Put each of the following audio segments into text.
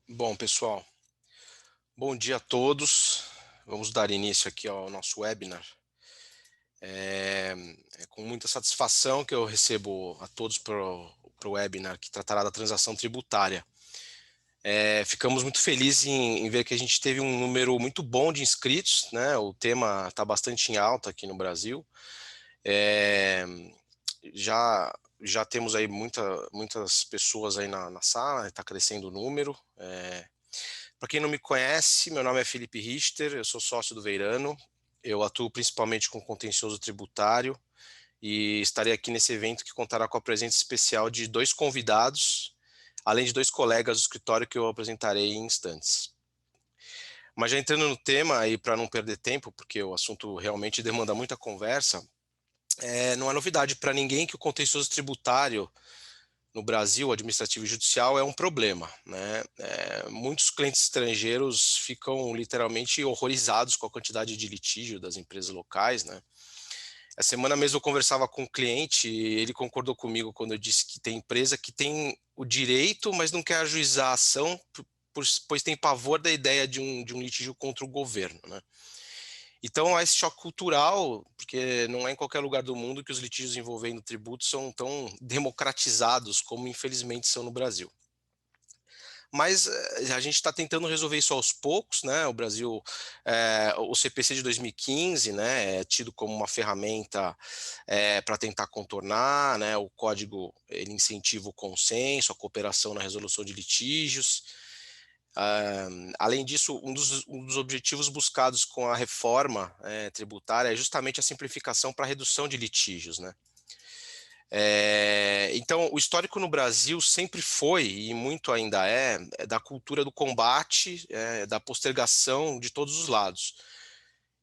Bom, pessoal, bom dia a todos. Vamos dar início aqui ao nosso webinar. É, é com muita satisfação que eu recebo a todos para o webinar que tratará da transação tributária. Ficamos muito felizes em ver que a gente teve um número muito bom de inscritos, né? O tema está bastante em alta aqui no Brasil. É, já temos aí muitas pessoas aí na sala, está crescendo o número. Para quem não me conhece, meu nome é Felipe Richter, eu sou sócio do Veirano, eu atuo principalmente com contencioso tributário e estarei aqui nesse evento que contará com a presença especial de dois convidados, além de dois colegas do escritório que eu apresentarei em instantes. Mas já entrando no tema, e para não perder tempo, porque o assunto realmente demanda muita conversa, não é novidade para ninguém que o contencioso tributário no Brasil, administrativo e judicial, é um problema, né? Muitos clientes estrangeiros ficam literalmente horrorizados com a quantidade de litígio das empresas locais, né? Essa semana mesmo eu conversava com um cliente e ele concordou comigo quando eu disse que tem empresa que tem o direito, mas não quer ajuizar a ação, pois tem pavor da ideia de um litígio contra o governo, né? Então há esse choque cultural, porque não é em qualquer lugar do mundo que os litígios envolvendo tributos são tão democratizados como infelizmente são no Brasil. Mas a gente está tentando resolver isso aos poucos, né? O Brasil, o CPC de 2015, né, é tido como uma ferramenta para tentar contornar, né? O código ele incentiva o consenso, a cooperação na resolução de litígios. Além disso, um dos objetivos buscados com a reforma tributária é justamente a simplificação para a redução de litígios, né? Então, o histórico no Brasil sempre foi, e muito ainda da cultura do combate, da postergação de todos os lados.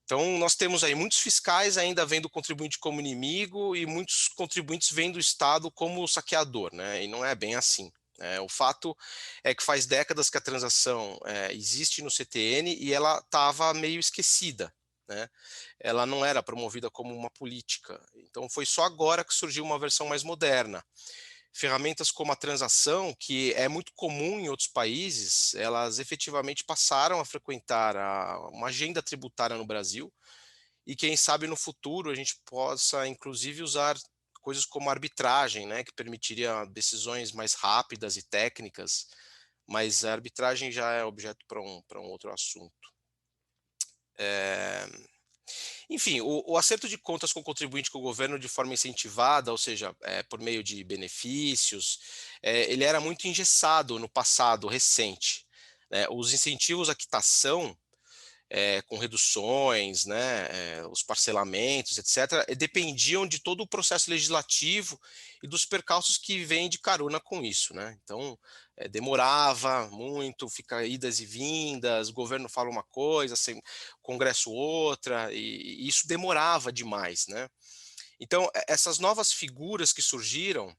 Então, nós temos aí muitos fiscais ainda vendo o contribuinte como inimigo e muitos contribuintes vendo o Estado como saqueador, né? E não é bem assim. O fato é que faz décadas que a transação existe no CTN e ela estava meio esquecida, né? Ela não era promovida como uma política. Então, foi só agora que surgiu uma versão mais moderna. Ferramentas como a transação, que é muito comum em outros países, elas efetivamente passaram a frequentar uma agenda tributária no Brasil, e quem sabe no futuro a gente possa inclusive usar coisas como arbitragem, né, que permitiria decisões mais rápidas e técnicas, mas a arbitragem já é objeto para um outro assunto. É, Enfim, o acerto de contas com o contribuinte com o governo de forma incentivada, ou seja, por meio de benefícios, ele era muito engessado no passado recente, né? Os incentivos à quitação, com reduções, né, os parcelamentos, etc., dependiam de todo o processo legislativo e dos percalços que vêm de carona com isso, né? Então, demorava muito, fica idas e vindas, o governo fala uma coisa, o Congresso outra, e isso demorava demais, né? Então, essas novas figuras que surgiram,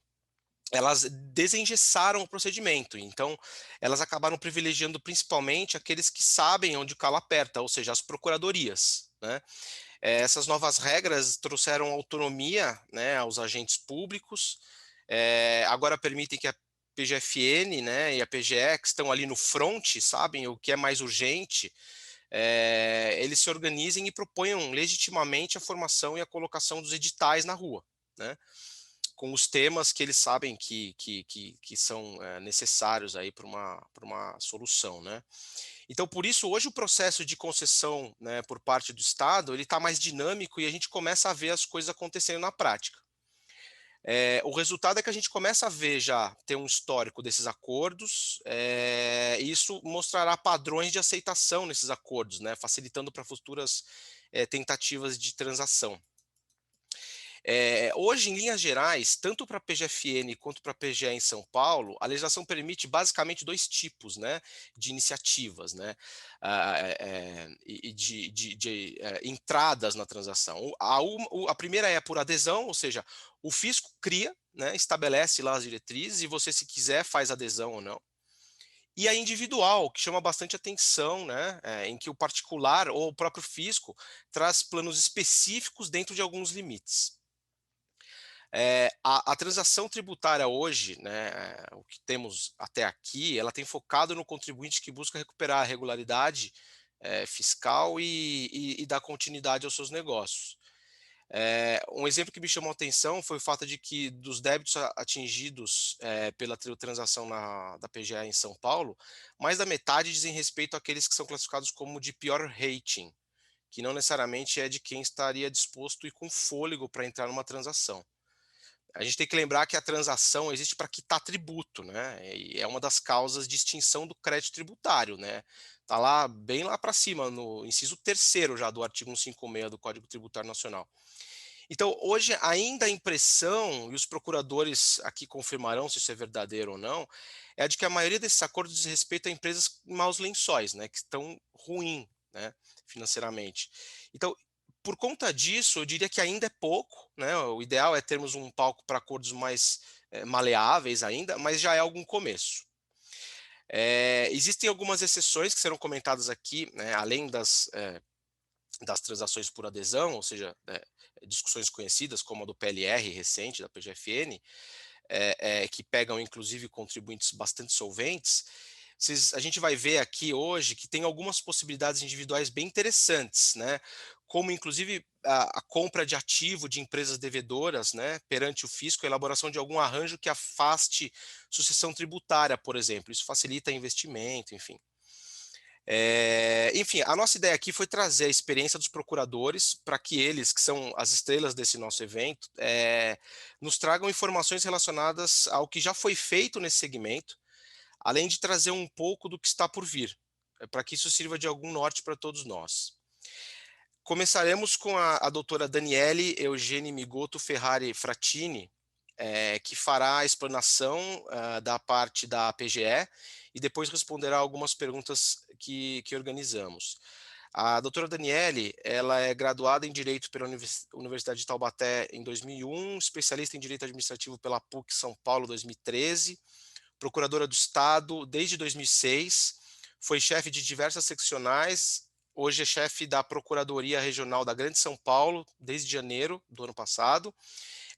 elas desengessaram o procedimento, então elas acabaram privilegiando principalmente aqueles que sabem onde o calo aperta, ou seja, as procuradorias, né? Essas novas regras trouxeram autonomia, né, aos agentes públicos, agora permitem que a PGFN, né, e a PGE, que estão ali no front, sabem o que é mais urgente, eles se organizem e proponham legitimamente a formação e a colocação dos editais na rua, né? Com os temas que eles sabem que são necessários aí para uma solução, né? Então, por isso, hoje o processo de concessão, né, por parte do Estado, ele está mais dinâmico e a gente começa a ver as coisas acontecendo na prática. O resultado é que a gente começa a ver já, ter um histórico desses acordos, e isso mostrará padrões de aceitação nesses acordos, né, facilitando para futuras tentativas de transação. Hoje, em linhas gerais, tanto para a PGFN quanto para a PGE em São Paulo, a legislação permite basicamente dois tipos, né, de iniciativas, né, e de entradas na transação. A primeira é por adesão, ou seja, o fisco cria, né, estabelece lá as diretrizes e você, se quiser, faz adesão ou não. E a individual, que chama bastante atenção, né, em que o particular ou o próprio fisco traz planos específicos dentro de alguns limites. A transação tributária hoje, né, o que temos até aqui, ela tem focado no contribuinte que busca recuperar a regularidade fiscal e dar continuidade aos seus negócios. Um exemplo que me chamou a atenção foi o fato de que dos débitos atingidos pela transação da PGA em São Paulo, mais da metade dizem respeito àqueles que são classificados como de pior rating, que não necessariamente é de quem estaria disposto e com fôlego para entrar numa transação. A gente tem que lembrar que a transação existe para quitar tributo, né? E é uma das causas de extinção do crédito tributário, né? Tá lá, bem lá para cima, no inciso 3º já do artigo 156 do Código Tributário Nacional. Então, hoje, ainda a impressão, e os procuradores aqui confirmarão se isso é verdadeiro ou não, é a de que a maioria desses acordos diz respeito a empresas em maus lençóis, né, que estão ruim, né, financeiramente. Então, por conta disso, eu diria que ainda é pouco, né, o ideal é termos um palco para acordos mais maleáveis ainda, mas já é algum começo. Existem algumas exceções que serão comentadas aqui, né, além das transações por adesão, ou seja, discussões conhecidas como a do PLR recente, da PGFN, que pegam inclusive contribuintes bastante solventes. A gente vai ver aqui hoje que tem algumas possibilidades individuais bem interessantes, né? Como inclusive a compra de ativo de empresas devedoras, né, perante o fisco, a elaboração de algum arranjo que afaste sucessão tributária, por exemplo. Isso facilita investimento, enfim. Enfim, a nossa ideia aqui foi trazer a experiência dos procuradores para que eles, que são as estrelas desse nosso evento, nos tragam informações relacionadas ao que já foi feito nesse segmento, além de trazer um pouco do que está por vir, para que isso sirva de algum norte para todos nós. Começaremos com a doutora Daniele Eugênie Migoto Ferrari Frattini, que fará a explanação da parte da PGE e depois responderá algumas perguntas que organizamos. A doutora Daniele, ela é graduada em Direito pela Universidade de Taubaté em 2001, especialista em Direito Administrativo pela PUC São Paulo 2013, procuradora do Estado desde 2006, foi chefe de diversas seccionais, hoje é chefe da Procuradoria Regional da Grande São Paulo desde janeiro do ano passado,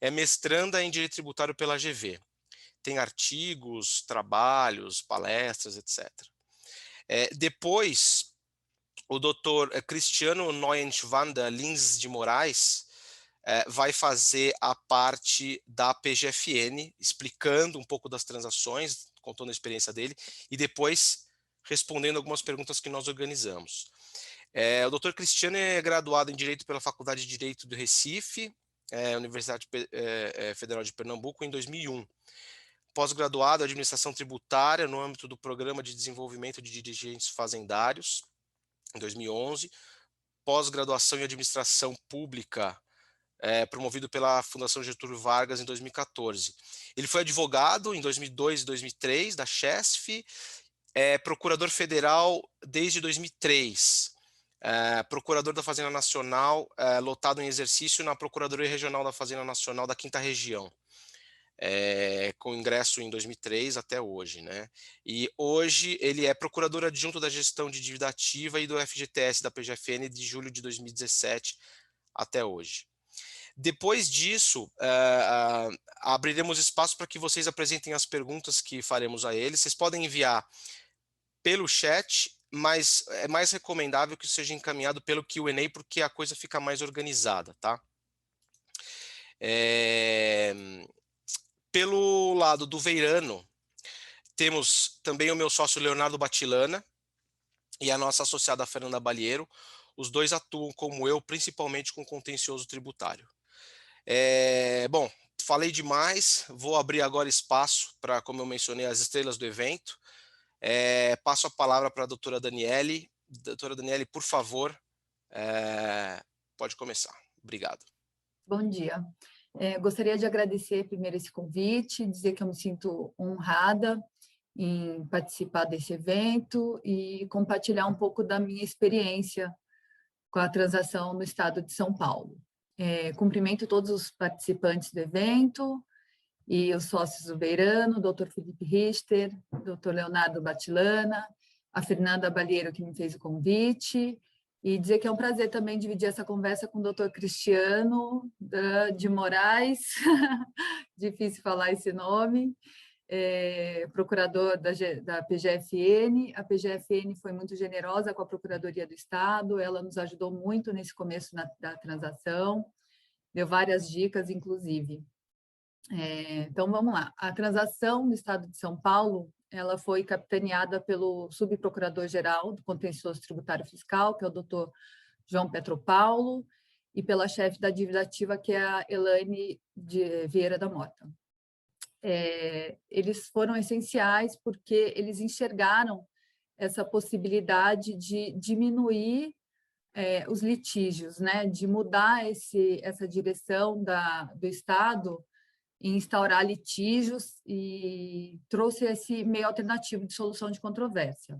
é mestranda em Direito Tributário pela GV. Tem artigos, trabalhos, palestras, etc. Depois, o doutor Cristiano Neuenschwander Lins de Moraes vai fazer a parte da PGFN, explicando um pouco das transações, contando a experiência dele, e depois respondendo algumas perguntas que nós organizamos. O doutor Cristiano é graduado em Direito pela Faculdade de Direito do Recife, Universidade Federal de Pernambuco, em 2001. Pós-graduado em Administração Tributária no âmbito do Programa de Desenvolvimento de Dirigentes Fazendários, em 2011. Pós-graduação em Administração Pública, promovido pela Fundação Getúlio Vargas, em 2014. Ele foi advogado em 2002 e 2003, da CHESF, procurador federal desde 2003. Procurador da Fazenda Nacional, lotado em exercício na Procuradoria Regional da Fazenda Nacional da 5ª Região, com ingresso em 2003 até hoje, né? E hoje ele é procurador adjunto da gestão de dívida ativa e do FGTS da PGFN de julho de 2017 até hoje. Depois disso, abriremos espaço para que vocês apresentem as perguntas que faremos a eles. Vocês podem enviar pelo chat, mas é mais recomendável que seja encaminhado pelo Q&A, porque a coisa fica mais organizada, tá? Pelo lado do Veirano, temos também o meu sócio Leonardo Batilana e a nossa associada Fernanda Balheiro. Os dois atuam, como eu, principalmente com contencioso tributário. Bom, falei demais, vou abrir agora espaço para, como eu mencionei, as estrelas do evento. Passo a palavra para a doutora Daniele. Doutora Daniele, por favor, pode começar. Obrigado. Bom dia. Gostaria de agradecer primeiro esse convite, dizer que eu me sinto honrada em participar desse evento e compartilhar um pouco da minha experiência com a transação no estado de São Paulo. Cumprimento todos os participantes do evento e os sócios do Veirano, Dr. Felipe Richter, Dr. Leonardo Batilana, a Fernanda Balheiro, que me fez o convite, E dizer que é um prazer também dividir essa conversa com o doutor Cristiano de Moraes, difícil falar esse nome, procurador da PGFN. A PGFN foi muito generosa com a Procuradoria do Estado, ela nos ajudou muito nesse começo da transação, deu várias dicas, inclusive. Então, vamos lá. A transação no Estado de São Paulo, ela foi capitaneada pelo subprocurador-geral do Contencioso Tributário Fiscal, que é o doutor João Petropaulo, e pela chefe da dívida ativa, que é a Elaine Vieira da Mota. Eles foram essenciais porque eles enxergaram essa possibilidade de diminuir os litígios, né? De mudar essa direção do Estado em instaurar litígios e trouxe esse meio alternativo de solução de controvérsia.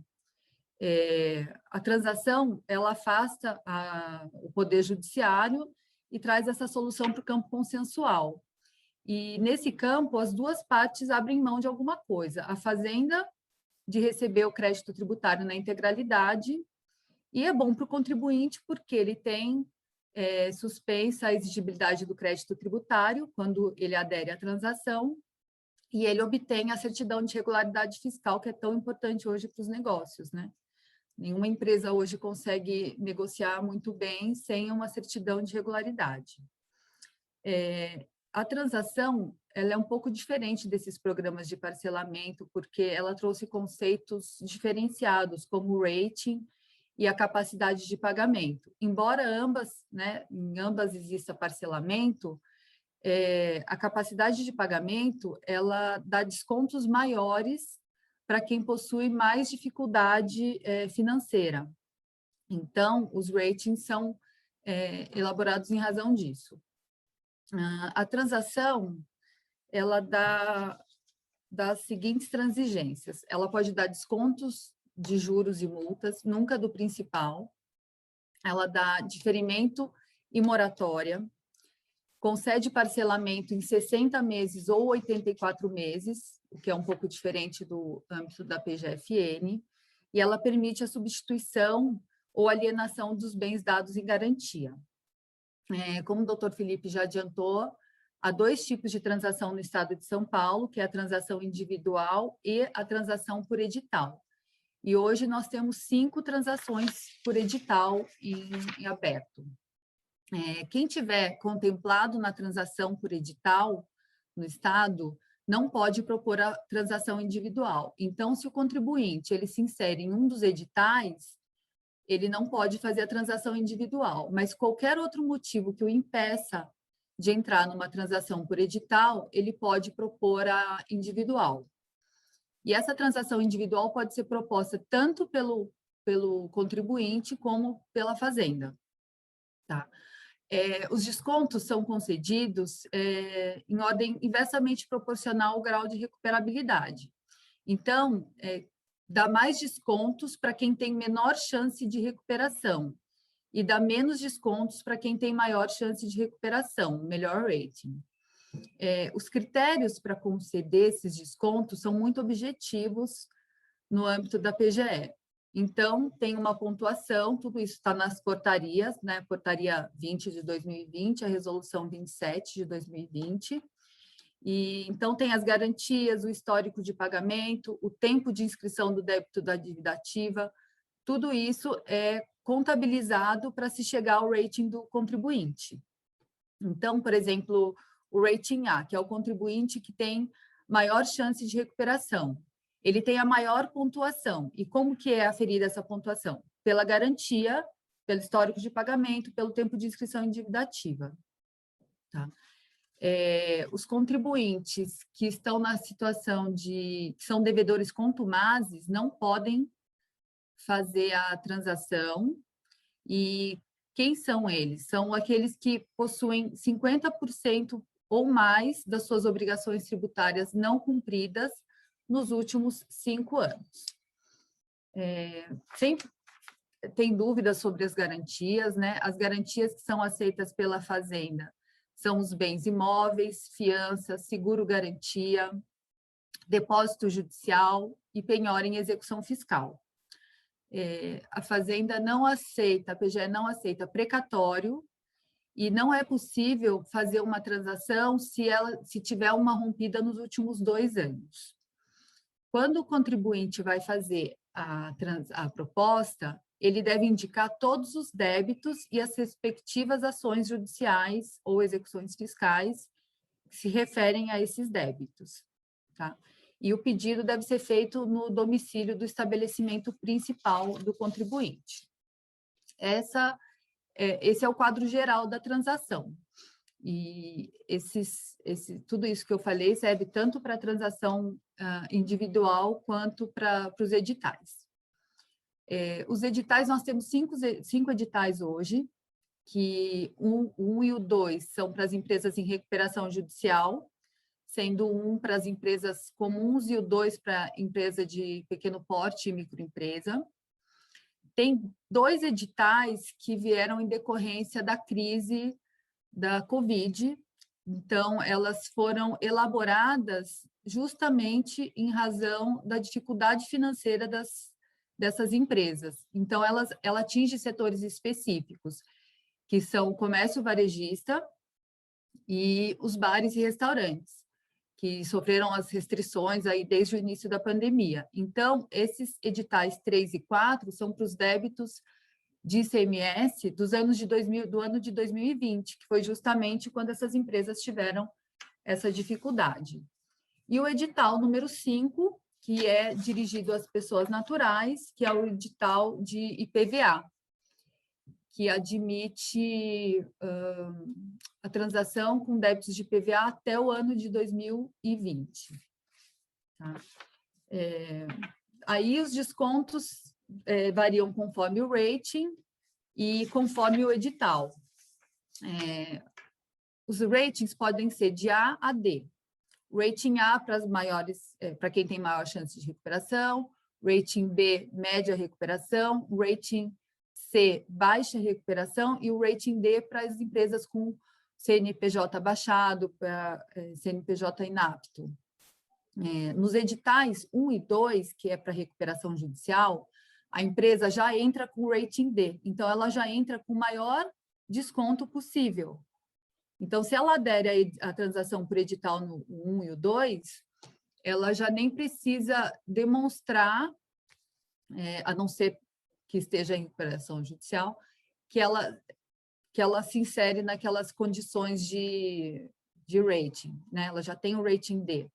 A transação, ela afasta o poder judiciário e traz essa solução para o campo consensual. E, nesse campo, as duas partes abrem mão de alguma coisa. A Fazenda, de receber o crédito tributário na integralidade, e é bom para o contribuinte, porque ele tem suspensa a exigibilidade do crédito tributário quando ele adere à transação, e ele obtém a certidão de regularidade fiscal, que é tão importante hoje para os negócios, né? Nenhuma empresa hoje consegue negociar muito bem sem uma certidão de regularidade. A transação, ela é um pouco diferente desses programas de parcelamento, porque ela trouxe conceitos diferenciados, como o rating e a capacidade de pagamento. Embora em ambas exista parcelamento, a capacidade de pagamento, ela dá descontos maiores para quem possui mais dificuldade financeira. Então, os ratings são elaborados em razão disso. A transação, ela dá as seguintes transigências. Ela pode dar descontos de juros e multas, nunca do principal. Ela dá diferimento e moratória, concede parcelamento em 60 meses ou 84 meses, o que é um pouco diferente do âmbito da PGFN, e ela permite a substituição ou alienação dos bens dados em garantia. Como o doutor Felipe já adiantou, há dois tipos de transação no Estado de São Paulo, que é a transação individual e a transação por edital. E hoje nós temos 5 transações por edital em aberto. Quem tiver contemplado na transação por edital no Estado não pode propor a transação individual. Então, se o contribuinte ele se insere em um dos editais, ele não pode fazer a transação individual, mas qualquer outro motivo que o impeça de entrar numa transação por edital, ele pode propor a individual. E essa transação individual pode ser proposta tanto pelo contribuinte como pela Fazenda. Tá? Os descontos são concedidos em ordem inversamente proporcional ao grau de recuperabilidade. Então, dá mais descontos para quem tem menor chance de recuperação e dá menos descontos para quem tem maior chance de recuperação, melhor rating. Os critérios para conceder esses descontos são muito objetivos no âmbito da PGE. Então, tem uma pontuação, tudo isso está nas portarias, né? Portaria 20 de 2020, a resolução 27 de 2020, e então tem as garantias, o histórico de pagamento, o tempo de inscrição do débito da dívida ativa, tudo isso é contabilizado para se chegar ao rating do contribuinte. Então, por exemplo, o rating A, que é o contribuinte que tem maior chance de recuperação, ele tem a maior pontuação. E como que é aferida essa pontuação? Pela garantia, pelo histórico de pagamento, pelo tempo de inscrição em dívida ativa. Tá? Os contribuintes que estão na situação que são devedores contumazes não podem fazer a transação. E quem são eles? São aqueles que possuem 50% ou mais das suas obrigações tributárias não cumpridas nos últimos 5 anos. Sempre tem dúvidas sobre as garantias, né? As garantias que são aceitas pela Fazenda são os bens imóveis, fiança, seguro-garantia, depósito judicial e penhora em execução fiscal. a Fazenda não aceita, a PGE não aceita precatório, e não é possível fazer uma transação se tiver uma rompida nos últimos 2 anos. Quando o contribuinte vai fazer a proposta, ele deve indicar todos os débitos e as respectivas ações judiciais ou execuções fiscais que se referem a esses débitos. Tá? E o pedido deve ser feito no domicílio do estabelecimento principal do contribuinte. Esse é o quadro geral da transação. E tudo isso que eu falei serve tanto para a transação individual quanto para os editais. Os editais, nós temos 5 editais hoje, que um e o 2 são para as empresas em recuperação judicial, sendo um para as empresas comuns e o 2 para a empresa de pequeno porte e microempresa. Tem 2 editais que vieram em decorrência da crise da Covid, então elas foram elaboradas justamente em razão da dificuldade financeira dessas empresas. Então, ela atinge setores específicos, que são o comércio varejista e os bares e restaurantes, que sofreram as restrições aí desde o início da pandemia. Então, esses editais 3 e 4 são para os débitos de ICMS do ano de 2020, que foi justamente quando essas empresas tiveram essa dificuldade. E o edital número 5, que é dirigido às pessoas naturais, que é o edital de IPVA, que admite a transação com débitos de IPVA até o ano de 2020. Tá? Aí os descontos variam conforme o rating e conforme o edital. Os ratings podem ser de A a D. Rating A para as maiores, para quem tem maior chance de recuperação, rating B, média recuperação, rating C, baixa recuperação, e o rating D para as empresas com CNPJ baixado, para CNPJ inapto. Nos editais 1 e 2, que é para recuperação judicial, a empresa já entra com o rating D, então ela já entra com o maior desconto possível. Então, se ela adere a transação por edital no 1 e o 2, ela já nem precisa demonstrar, a não ser que esteja em recuperação judicial, que ela se insere naquelas condições de rating, né? Ela já tem o rating D.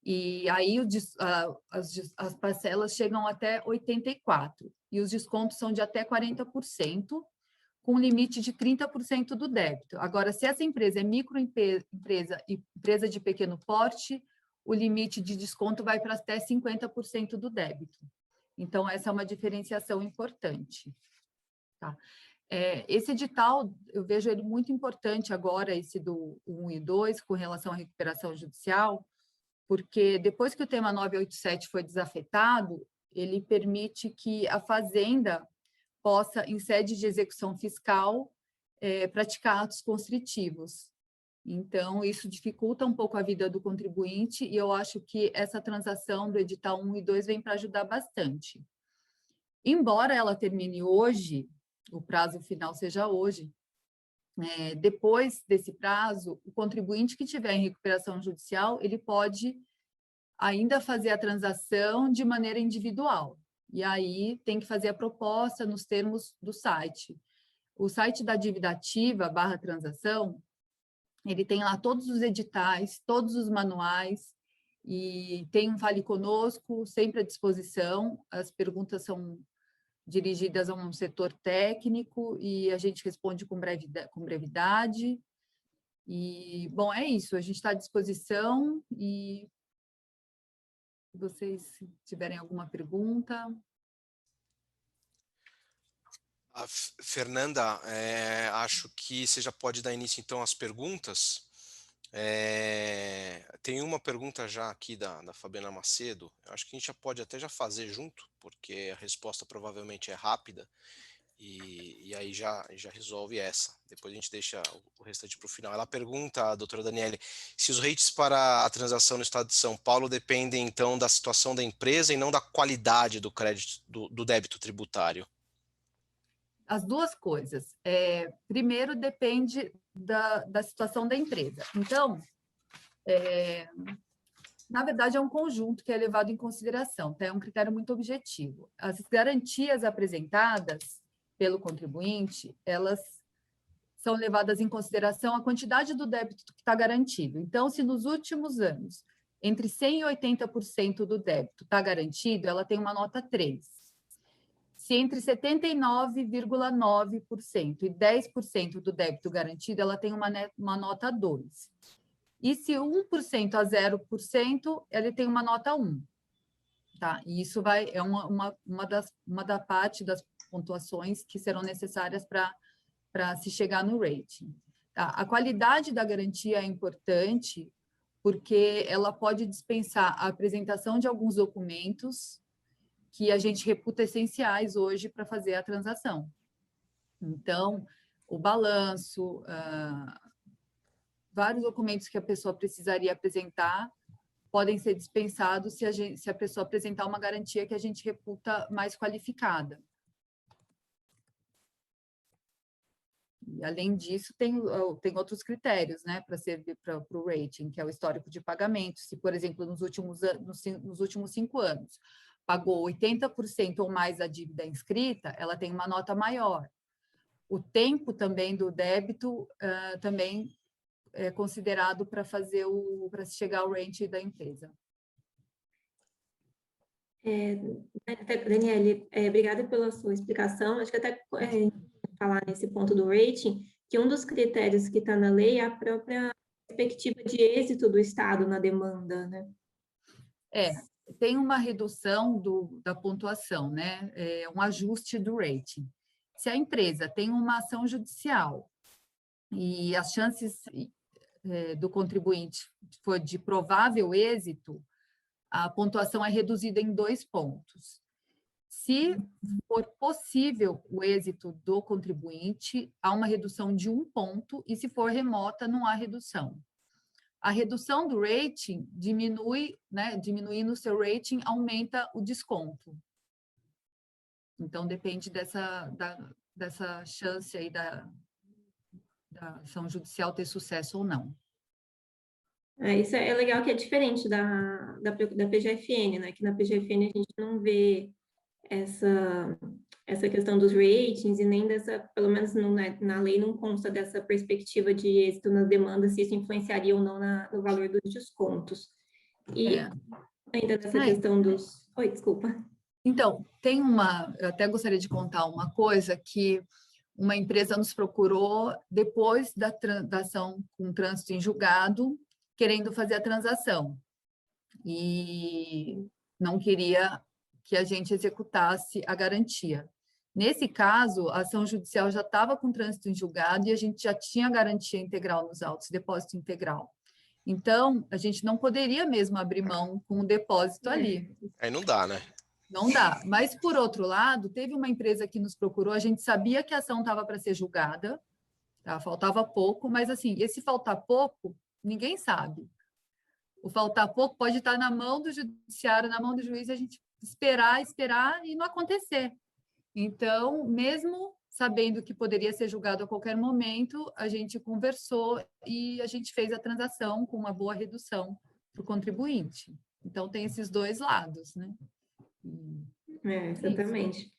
E aí as parcelas chegam até 84%, e os descontos são de até 40%, com limite de 30% do débito. Agora, se essa empresa é microempresa e empresa de pequeno porte, o limite de desconto vai para até 50% do débito. Então, essa é uma diferenciação importante. Tá? Esse edital, eu vejo ele muito importante agora, esse do 1 e 2, com relação à recuperação judicial, porque depois que o tema 987 foi desafetado, ele permite que a Fazenda possa, em sede de execução fiscal, praticar atos constritivos. Então, isso dificulta um pouco a vida do contribuinte, e eu acho que essa transação do edital 1 e 2 vem para ajudar bastante. Embora ela termine hoje, o prazo final seja hoje, depois desse prazo, o contribuinte que tiver em recuperação judicial, ele pode ainda fazer a transação de maneira individual. E aí tem que fazer a proposta nos termos do site. O site da dívida ativa /transação, ele tem lá todos os editais, todos os manuais, e tem um Fale Conosco sempre à disposição. As perguntas são dirigidas a um setor técnico e a gente responde com brevidade. E, bom, é isso. A gente está à disposição e se vocês tiverem alguma pergunta. Fernanda, acho que você já pode dar início, então, às perguntas. Tem uma pergunta já aqui da Fabiana Macedo. Acho que a gente já pode até já fazer junto, porque a resposta provavelmente é rápida. E aí já resolve essa. Depois a gente deixa o restante para o final. Ela pergunta, a doutora Daniele, se os rates para a transação no estado de São Paulo dependem, então, da situação da empresa e não da qualidade do crédito, do débito tributário. As duas coisas. Primeiro, depende da situação da empresa. Então, na verdade, é um conjunto que é levado em consideração, tá? É um critério muito objetivo. As garantias apresentadas pelo contribuinte, elas são levadas em consideração a quantidade do débito que está garantido. Então, se nos últimos anos, entre 100% e 80% do débito está garantido, ela tem uma nota 3. Se entre 79,9% e 10% do débito garantido, ela tem uma nota 2. E se 1% a 0%, ele tem uma nota 1. Tá? E isso é uma da parte das pontuações que serão necessárias para se chegar no rating. Tá? A qualidade da garantia é importante porque ela pode dispensar a apresentação de alguns documentos que a gente reputa essenciais hoje para fazer a transação. Então, o balanço, vários documentos que a pessoa precisaria apresentar podem ser dispensados se a pessoa apresentar uma garantia que a gente reputa mais qualificada. E, além disso, tem outros critérios, né, para servir para o rating, que é o histórico de pagamento. Se, por exemplo, nos últimos 5 anos, pagou 80% ou mais da dívida inscrita, ela tem uma nota maior. O tempo também do débito também é considerado para se chegar ao rating da empresa. Daniele, obrigada pela sua explicação. Acho que até falar nesse ponto do rating, que um dos critérios que está na lei é a própria perspectiva de êxito do Estado na demanda, né? Tem uma redução da pontuação, né? Um ajuste do rating. Se a empresa tem uma ação judicial e as chances do contribuinte for de provável êxito, a pontuação é reduzida em 2 pontos. Se for possível o êxito do contribuinte, há uma redução de 1 ponto, e se for remota, não há redução. A redução do rating diminui, né? Diminuindo o seu rating, aumenta o desconto. Então, depende dessa chance aí da ação judicial ter sucesso ou não. Isso é legal, que é diferente da PGFN, né? Que na PGFN a gente não vê essa questão dos ratings e nem pelo menos na lei não consta dessa perspectiva de êxito nas demandas, se isso influenciaria ou não no valor dos descontos. E ainda nessa questão dos... Oi, desculpa. Então, eu até gostaria de contar uma coisa, que uma empresa nos procurou depois da ação com trânsito em julgado, querendo fazer a transação. E não queria que a gente executasse a garantia. Nesse caso, a ação judicial já estava com trânsito em julgado e a gente já tinha garantia integral nos autos, depósito integral. Então, a gente não poderia mesmo abrir mão com o depósito ali. Aí não dá, né? Não dá. Mas, por outro lado, teve uma empresa que nos procurou, a gente sabia que a ação estava para ser julgada, tá? Faltava pouco, mas, assim, esse faltar pouco, ninguém sabe. O faltar pouco pode estar na mão do judiciário, na mão do juiz, a gente esperar e não acontecer. Então, mesmo sabendo que poderia ser julgado a qualquer momento, a gente conversou e a gente fez a transação com uma boa redução para o contribuinte. Então, tem esses 2 lados, né? Exatamente.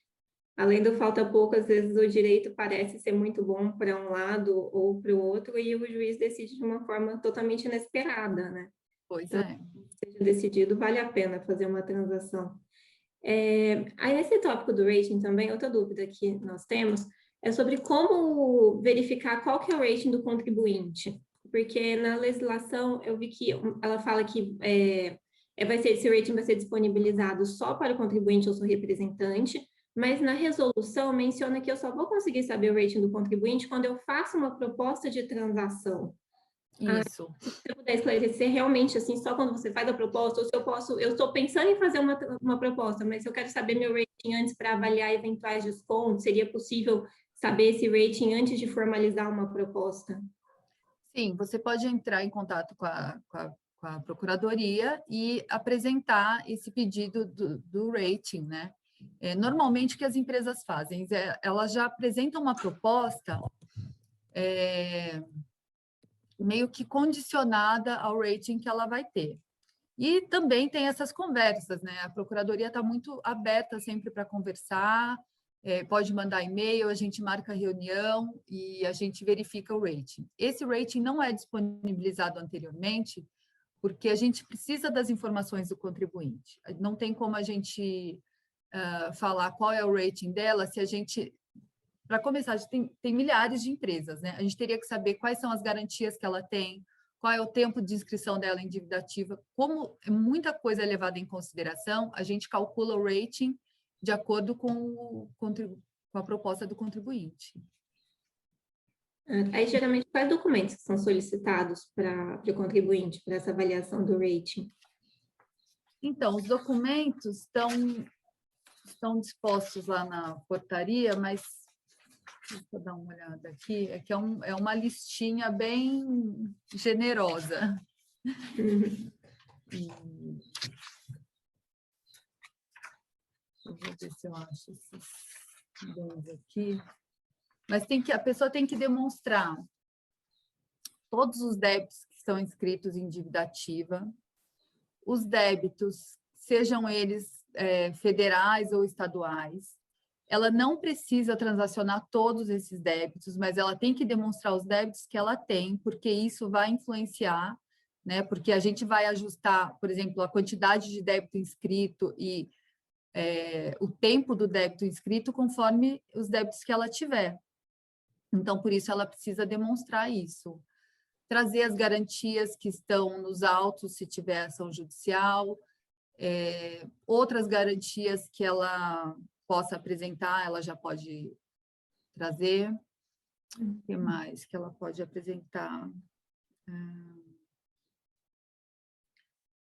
Além do falta pouco, às vezes o direito parece ser muito bom para um lado ou para o outro e o juiz decide de uma forma totalmente inesperada, né? Pois então, é. seja decidido, vale a pena fazer uma transação. Aí, nesse tópico do rating também, outra dúvida que nós temos é sobre como verificar qual que é o rating do contribuinte. Porque na legislação eu vi que ela fala que esse rating vai ser disponibilizado só para o contribuinte ou seu representante, mas na resolução menciona que eu só vou conseguir saber o rating do contribuinte quando eu faço uma proposta de transação. Isso. Se você puder esclarecer realmente, assim, só quando você faz a proposta, ou se eu estou pensando em fazer uma proposta, mas se eu quero saber meu rating antes para avaliar eventuais descontos, seria possível saber esse rating antes de formalizar uma proposta? Sim, você pode entrar em contato com a procuradoria e apresentar esse pedido do rating, né? Normalmente, o que as empresas fazem? Elas já apresentam uma proposta meio que condicionada ao rating que ela vai ter. E também tem essas conversas, né? A procuradoria está muito aberta sempre para conversar, pode mandar e-mail, a gente marca reunião e a gente verifica o rating. Esse rating não é disponibilizado anteriormente, porque a gente precisa das informações do contribuinte. Não tem como a gente falar qual é o rating dela se a gente... Para começar, a gente tem milhares de empresas, né? A gente teria que saber quais são as garantias que ela tem, qual é o tempo de inscrição dela em dívida ativa. Como muita coisa é levada em consideração, a gente calcula o rating de acordo com a proposta do contribuinte. Aí, geralmente, quais documentos são solicitados para o contribuinte, para essa avaliação do rating? Então, os documentos estão dispostos lá na portaria, mas deixa eu dar uma olhada aqui, é que é uma listinha bem generosa. Eu vou ver se eu acho esses bens aqui. Mas a pessoa tem que demonstrar todos os débitos que estão inscritos em dívida ativa, os débitos, sejam eles federais ou estaduais. Ela não precisa transacionar todos esses débitos, mas ela tem que demonstrar os débitos que ela tem, porque isso vai influenciar, né? Porque a gente vai ajustar, por exemplo, a quantidade de débito inscrito e o tempo do débito inscrito conforme os débitos que ela tiver. Então, por isso, ela precisa demonstrar isso. Trazer as garantias que estão nos autos, se tiver ação judicial, outras garantias que ela possa apresentar, ela já pode trazer. O que mais que ela pode apresentar?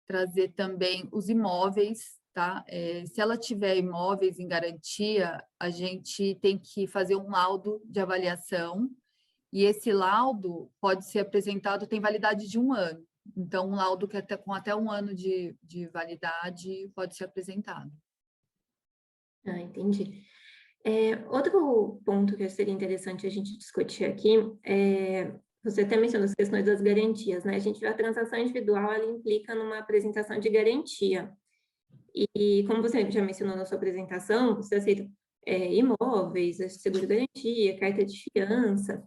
Trazer também os imóveis, tá? Se ela tiver imóveis em garantia, a gente tem que fazer um laudo de avaliação, e esse laudo pode ser apresentado, tem validade de 1 ano. Então, um laudo que com até 1 ano de validade pode ser apresentado. Entendi. Outro ponto que seria interessante a gente discutir aqui você até mencionou as questões das garantias, né? A gente vê a transação individual, ela implica numa apresentação de garantia. E como você já mencionou na sua apresentação, você aceita imóveis, seguro-garantia, carta de fiança.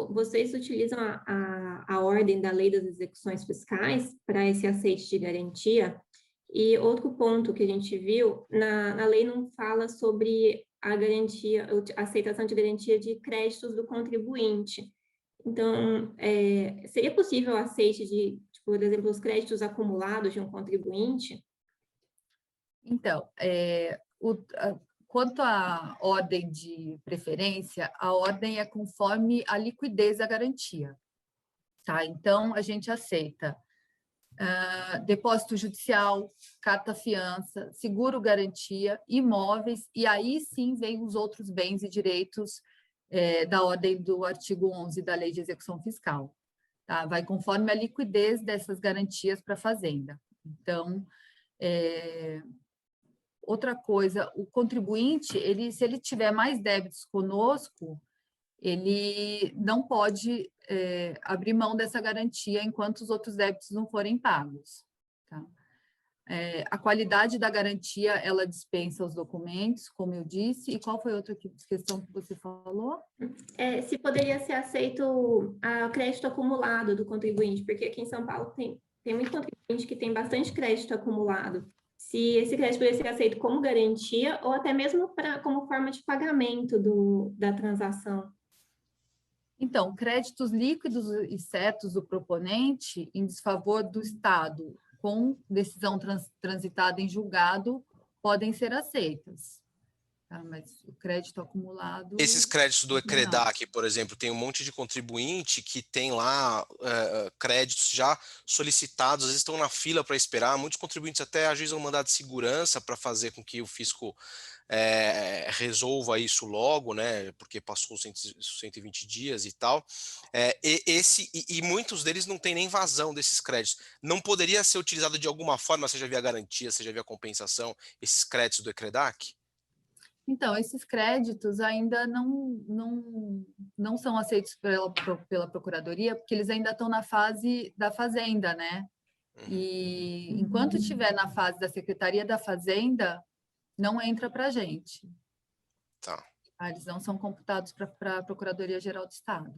Vocês utilizam a ordem da lei das execuções fiscais para esse aceite de garantia? E outro ponto que a gente viu, na lei não fala sobre a garantia, a aceitação de garantia de créditos do contribuinte. Então, seria possível o aceite de, por exemplo, os créditos acumulados de um contribuinte? Então, quanto à ordem de preferência, a ordem é conforme a liquidez da garantia. Tá? Então, a gente aceita depósito judicial, carta-fiança, seguro-garantia, imóveis, e aí sim vem os outros bens e direitos da ordem do artigo 11 da Lei de Execução Fiscal. Tá? Vai conforme a liquidez dessas garantias para a Fazenda. Então, outra coisa, o contribuinte, se ele tiver mais débitos conosco, ele não pode abrir mão dessa garantia enquanto os outros débitos não forem pagos. Tá? A qualidade da garantia, ela dispensa os documentos, como eu disse. E qual foi a outra questão que você falou? Se poderia ser aceito o crédito acumulado do contribuinte, porque aqui em São Paulo tem muito contribuinte que tem bastante crédito acumulado. Se esse crédito poderia ser aceito como garantia ou até mesmo como forma de pagamento da transação. Então, créditos líquidos e certos do proponente em desfavor do Estado, com decisão transitada em julgado, podem ser aceitas. tá? Mas o crédito acumulado... Esses créditos do não. Ecredac, por exemplo, tem um monte de contribuinte que tem lá créditos já solicitados, às vezes estão na fila para esperar, muitos contribuintes até ajuizam mandado de segurança para fazer com que o fisco resolva isso logo, né? Porque passou os 120 dias e tal. E muitos deles não têm nem vazão desses créditos. Não poderia ser utilizado de alguma forma, seja via garantia, seja via compensação, esses créditos do Ecredac? Então, esses créditos ainda não são aceitos pela Procuradoria, porque eles ainda estão na fase da Fazenda, né? E enquanto estiver na fase da Secretaria da Fazenda, não entra para a gente. Tá. Eles não são computados para a Procuradoria-Geral do Estado.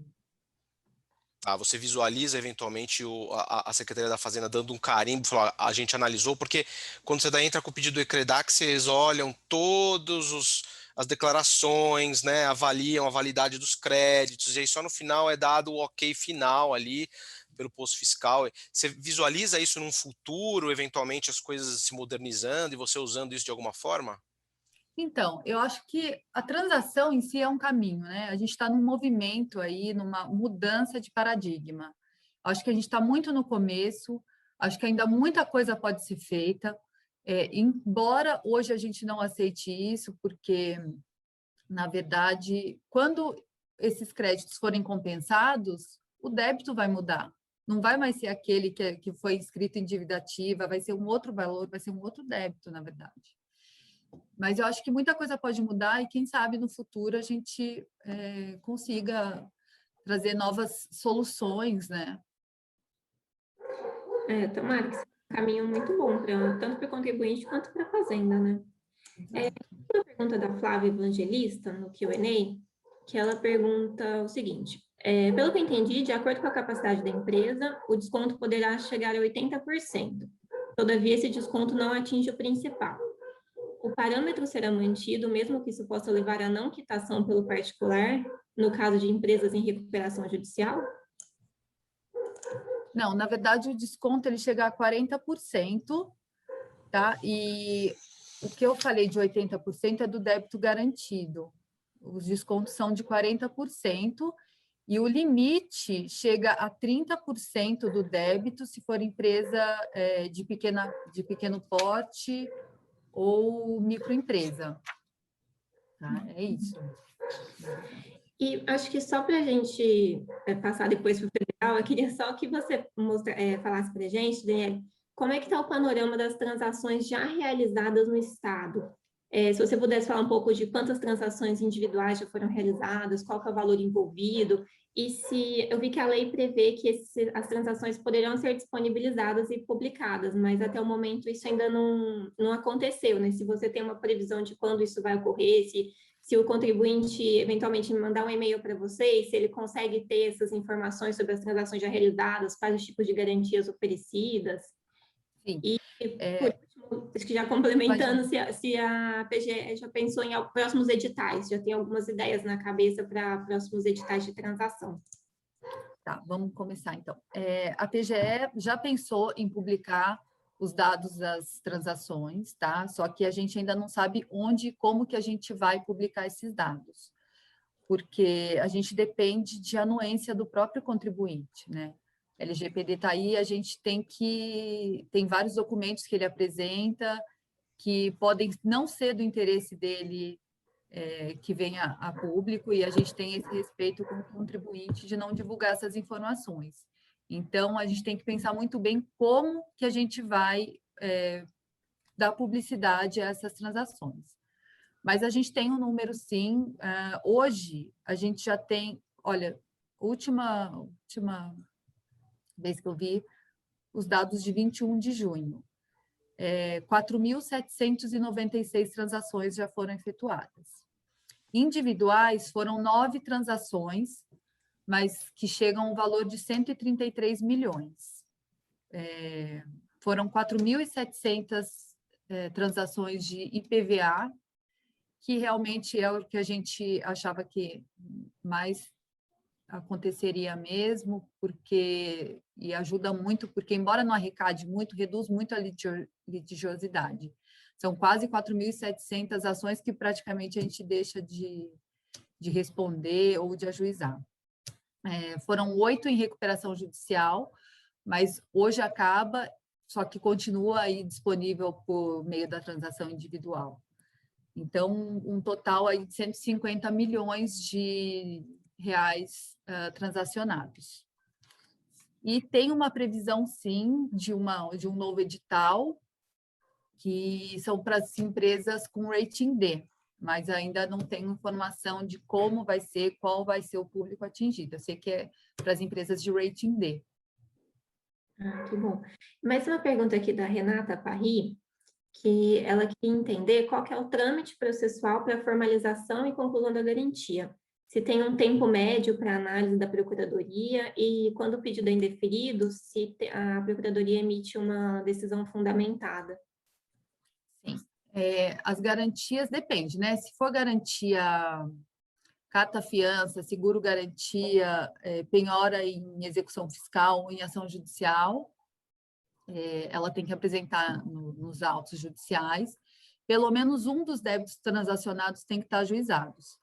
Tá, você visualiza eventualmente a Secretaria da Fazenda dando um carimbo, falar, a gente analisou, porque quando você entra com o pedido do Ecredac, vocês olham todas as declarações, né, avaliam a validade dos créditos, e aí só no final é dado o ok final ali pelo posto fiscal. Você visualiza isso num futuro, eventualmente as coisas se modernizando e você usando isso de alguma forma? Então, eu acho que a transação em si é um caminho, né? A gente está num movimento aí, numa mudança de paradigma. Acho que a gente está muito no começo, acho que ainda muita coisa pode ser feita, embora hoje a gente não aceite isso, porque, na verdade, quando esses créditos forem compensados, o débito vai mudar. Não vai mais ser aquele que foi inscrito em dívida ativa, vai ser um outro valor, vai ser um outro débito, na verdade. Mas eu acho que muita coisa pode mudar e, quem sabe, no futuro a gente consiga trazer novas soluções, né? Tomara que seja um caminho muito bom, tanto para o contribuinte quanto para a Fazenda, né? Uma pergunta da Flávia Evangelista, no Q&A, que ela pergunta o seguinte, pelo que eu entendi, de acordo com a capacidade da empresa, o desconto poderá chegar a 80%. Todavia, esse desconto não atinge o principal. O parâmetro será mantido, mesmo que isso possa levar à não quitação pelo particular, no caso de empresas em recuperação judicial? Não, na verdade, o desconto ele chega a 40%, tá? E o que eu falei de 80% é do débito garantido. Os descontos são de 40%, e o limite chega a 30% do débito se for empresa de pequeno porte ou microempresa. Tá? É isso. E acho que só para a gente passar depois para o federal, eu queria só que você falasse para a gente, Daniel, como é que está o panorama das transações já realizadas no Estado? Se você pudesse falar um pouco de quantas transações individuais já foram realizadas, qual que é o valor envolvido, e se eu vi que a lei prevê que as transações poderão ser disponibilizadas e publicadas, mas até o momento isso ainda não aconteceu, né? Se você tem uma previsão de quando isso vai ocorrer, se o contribuinte eventualmente mandar um e-mail para vocês, se ele consegue ter essas informações sobre as transações já realizadas, quais os tipos de garantias oferecidas. Sim. E, por último, acho que já complementando, se a PGE já pensou em próximos editais, já tem algumas ideias na cabeça para próximos editais de transação. Tá, vamos começar então. A PGE já pensou em publicar os dados das transações, tá? Só que a gente ainda não sabe onde e como que a gente vai publicar esses dados, porque a gente depende de anuência do próprio contribuinte, né? LGPD está aí, a gente tem vários documentos que ele apresenta que podem não ser do interesse dele que venha a público, e a gente tem esse respeito com o contribuinte de não divulgar essas informações. Então, a gente tem que pensar muito bem como que a gente vai dar publicidade a essas transações. Mas a gente tem um número, sim. Hoje, a gente já tem... Olha, última vez que eu vi os dados de 21 de junho. 4.796 transações já foram efetuadas. Individuais foram 9 transações, mas que chegam a um valor de 133 milhões. Foram 4.700 transações de IPVA, que realmente é o que a gente achava que mais aconteceria mesmo, e ajuda muito, porque embora não arrecade muito, reduz muito a litigiosidade. São quase 4.700 ações que praticamente a gente deixa de responder ou de ajuizar. Foram 8 em recuperação judicial, mas hoje acaba, só que continua aí disponível por meio da transação individual. Então, um total aí de 150 milhões de reais transacionados. E tem uma previsão, sim, de um novo edital, que são para as empresas com rating D, mas ainda não tenho informação de como vai ser, qual vai ser o público atingido. Eu sei que é para as empresas de rating D. Que bom. Mais uma pergunta aqui da Renata Parri, que ela queria entender qual que é o trâmite processual para a formalização e conclusão da garantia. Se tem um tempo médio para análise da Procuradoria e, quando o pedido é indeferido, se a Procuradoria emite uma decisão fundamentada. Sim. As garantias, depende, né? Se for garantia carta-fiança, seguro-garantia, penhora em execução fiscal ou em ação judicial, ela tem que apresentar nos autos judiciais, pelo menos um dos débitos transacionados tem que estar ajuizados.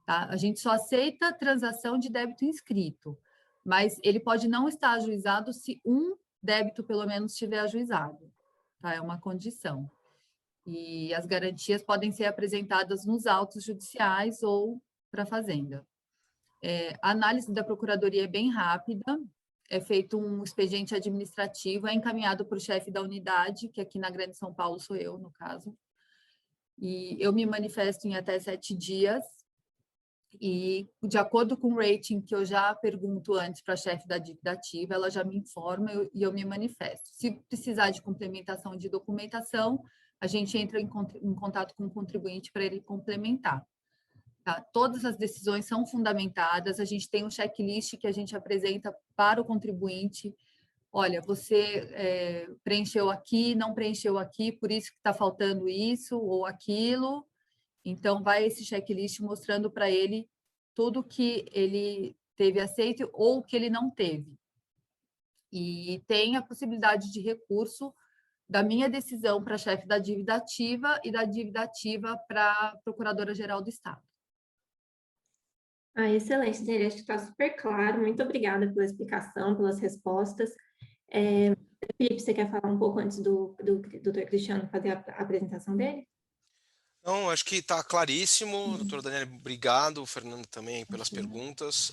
Tá? A gente só aceita a transação de débito inscrito, mas ele pode não estar ajuizado se um débito, pelo menos, estiver ajuizado. Tá? É uma condição. E as garantias podem ser apresentadas nos autos judiciais ou para a Fazenda. A análise da Procuradoria é bem rápida, é feito um expediente administrativo, é encaminhado para o chefe da unidade, que aqui na Grande São Paulo sou eu, no caso, e eu me manifesto em até 7 dias, e de acordo com o rating que eu já pergunto antes para a chefe da dívida ativa, ela já me informa e eu me manifesto. Se precisar de complementação de documentação, a gente entra em contato com o contribuinte para ele complementar. Tá? Todas as decisões são fundamentadas, a gente tem um checklist que a gente apresenta para o contribuinte. Olha, você preencheu aqui, não preencheu aqui, por isso que está faltando isso ou aquilo. Então, vai esse checklist mostrando para ele tudo que ele teve aceito ou que ele não teve. E tem a possibilidade de recurso da minha decisão para a chefe da dívida ativa e da dívida ativa para a Procuradora-Geral do Estado. Excelente, Daniela, acho que está super claro. Muito obrigada pela explicação, pelas respostas. Felipe, você quer falar um pouco antes do Dr. Cristiano fazer a apresentação dele? Não, acho que está claríssimo. Doutora Daniela, obrigado. O Fernando também pelas perguntas.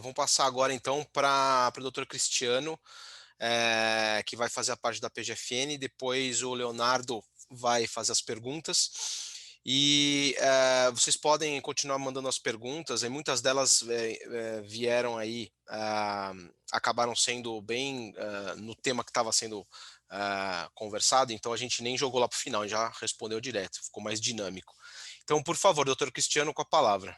Vamos passar agora, então, para o doutor Cristiano, que vai fazer a parte da PGFN. Depois o Leonardo vai fazer as perguntas. E vocês podem continuar mandando as perguntas, e muitas delas vieram aí, acabaram sendo bem no tema que estava sendo conversado, então a gente nem jogou lá para o final, já respondeu direto, ficou mais dinâmico. Então, por favor, doutor Cristiano, com a palavra.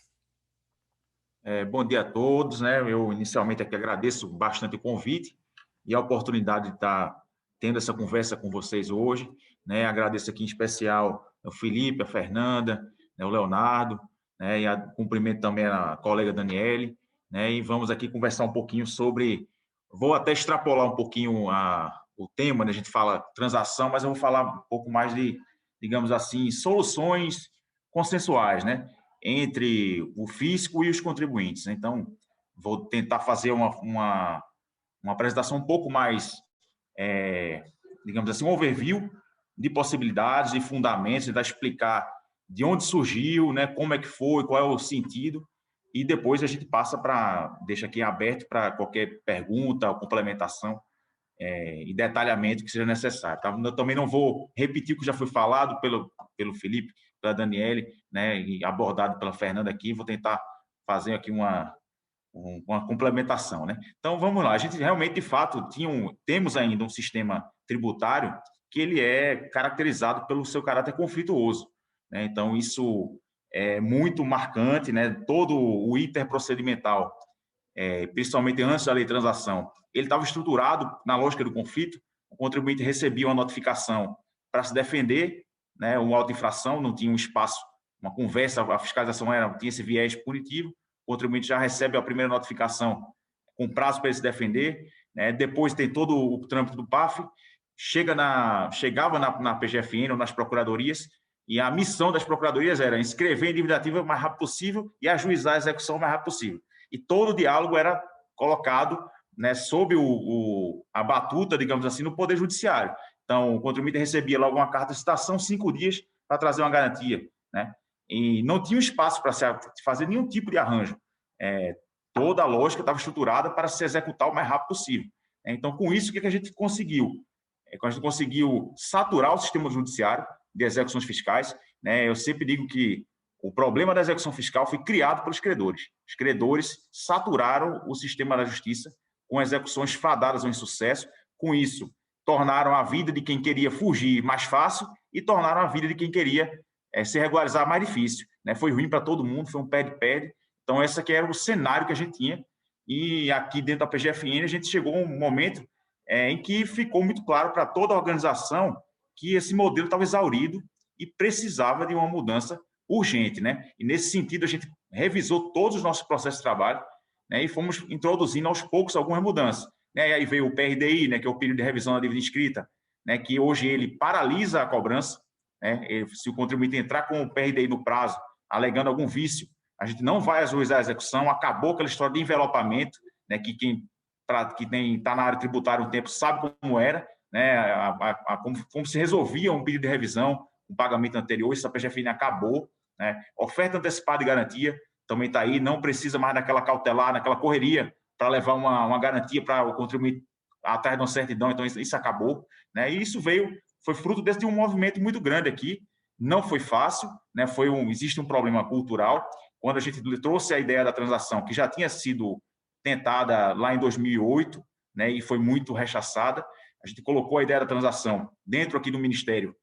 Bom dia a todos, né? Eu inicialmente aqui agradeço bastante o convite e a oportunidade de estar tendo essa conversa com vocês hoje, né? Agradeço aqui em especial o Felipe, a Fernanda, né? O Leonardo, né? E cumprimento também a colega Daniele, né? E vamos aqui conversar um pouquinho sobre, vou até extrapolar um pouquinho o tema, né? A gente fala transação, mas eu vou falar um pouco mais de, digamos assim, soluções consensuais, né? Entre o fisco e os contribuintes. Então, vou tentar fazer uma apresentação um pouco mais, digamos assim, um overview de possibilidades e fundamentos, tentar explicar de onde surgiu, né, como é que foi, qual é o sentido, e depois a gente passa deixa aqui aberto para qualquer pergunta ou complementação e detalhamento que seja necessário. Tá? Eu também não vou repetir o que já foi falado pelo Felipe, pela Daniele, né, e abordado pela Fernanda aqui, vou tentar fazer aqui uma complementação, né? Então, vamos lá. A gente realmente, de fato, temos ainda um sistema tributário que ele é caracterizado pelo seu caráter conflituoso, né? Então, isso é muito marcante, né? Todo o interprocedimental, principalmente antes da lei de transação, ele estava estruturado na lógica do conflito. O contribuinte recebia uma notificação para se defender, né? Uma auto-infração, não tinha um espaço, uma conversa, a fiscalização tinha esse viés punitivo. O contribuinte já recebe a primeira notificação com prazo para ele se defender, né? Depois tem todo o trâmite do PAF, chegava na PGFN ou nas procuradorias, e a missão das procuradorias era inscrever a dívida ativa o mais rápido possível e ajuizar a execução o mais rápido possível. E todo o diálogo era colocado, né, sob a batuta, digamos assim, no Poder Judiciário. Então, o contribuinte recebia logo uma carta de citação, 5 dias para trazer uma garantia, né? E não tinha espaço para se fazer nenhum tipo de arranjo. Toda a lógica estava estruturada para se executar o mais rápido possível. Então, com isso, o que a gente conseguiu? A gente conseguiu saturar o sistema judiciário de execuções fiscais, né? Eu sempre digo que o problema da execução fiscal foi criado pelos credores. Os credores saturaram o sistema da justiça com execuções fadadas ao insucesso. Com isso, tornaram a vida de quem queria fugir mais fácil e tornaram a vida de quem queria se regularizar mais difícil, né? Foi ruim para todo mundo, foi um pede-pede. Então, esse aqui era o cenário que a gente tinha. E aqui dentro da PGFN, a gente chegou a um momento em que ficou muito claro para toda a organização que esse modelo estava exaurido e precisava de uma mudança urgente, né? E, nesse sentido, a gente revisou todos os nossos processos de trabalho, né, e fomos introduzindo aos poucos algumas mudanças, né? E aí veio o PRDI, né, que é o período de revisão da dívida inscrita, né, que hoje ele paralisa a cobrança, né? Se o contribuinte entrar com o PRDI no prazo, alegando algum vício, a gente não vai ajuizar a execução. Acabou aquela história de envelopamento, né, que quem está na área tributária um tempo sabe como era, né, como se resolvia um pedido de revisão, um pagamento anterior. Isso a PGFN acabou, né? Oferta antecipada de garantia também está aí, não precisa mais daquela cautelar, daquela correria para levar uma garantia para o contribuinte atrás de uma certidão. Então, isso acabou, né? E isso foi fruto desse um movimento muito grande aqui. Não foi fácil, né? Existe um problema cultural. Quando a gente trouxe a ideia da transação, que já tinha sido tentada lá em 2008, né, e foi muito rechaçada, a gente colocou a ideia da transação dentro aqui do Ministério.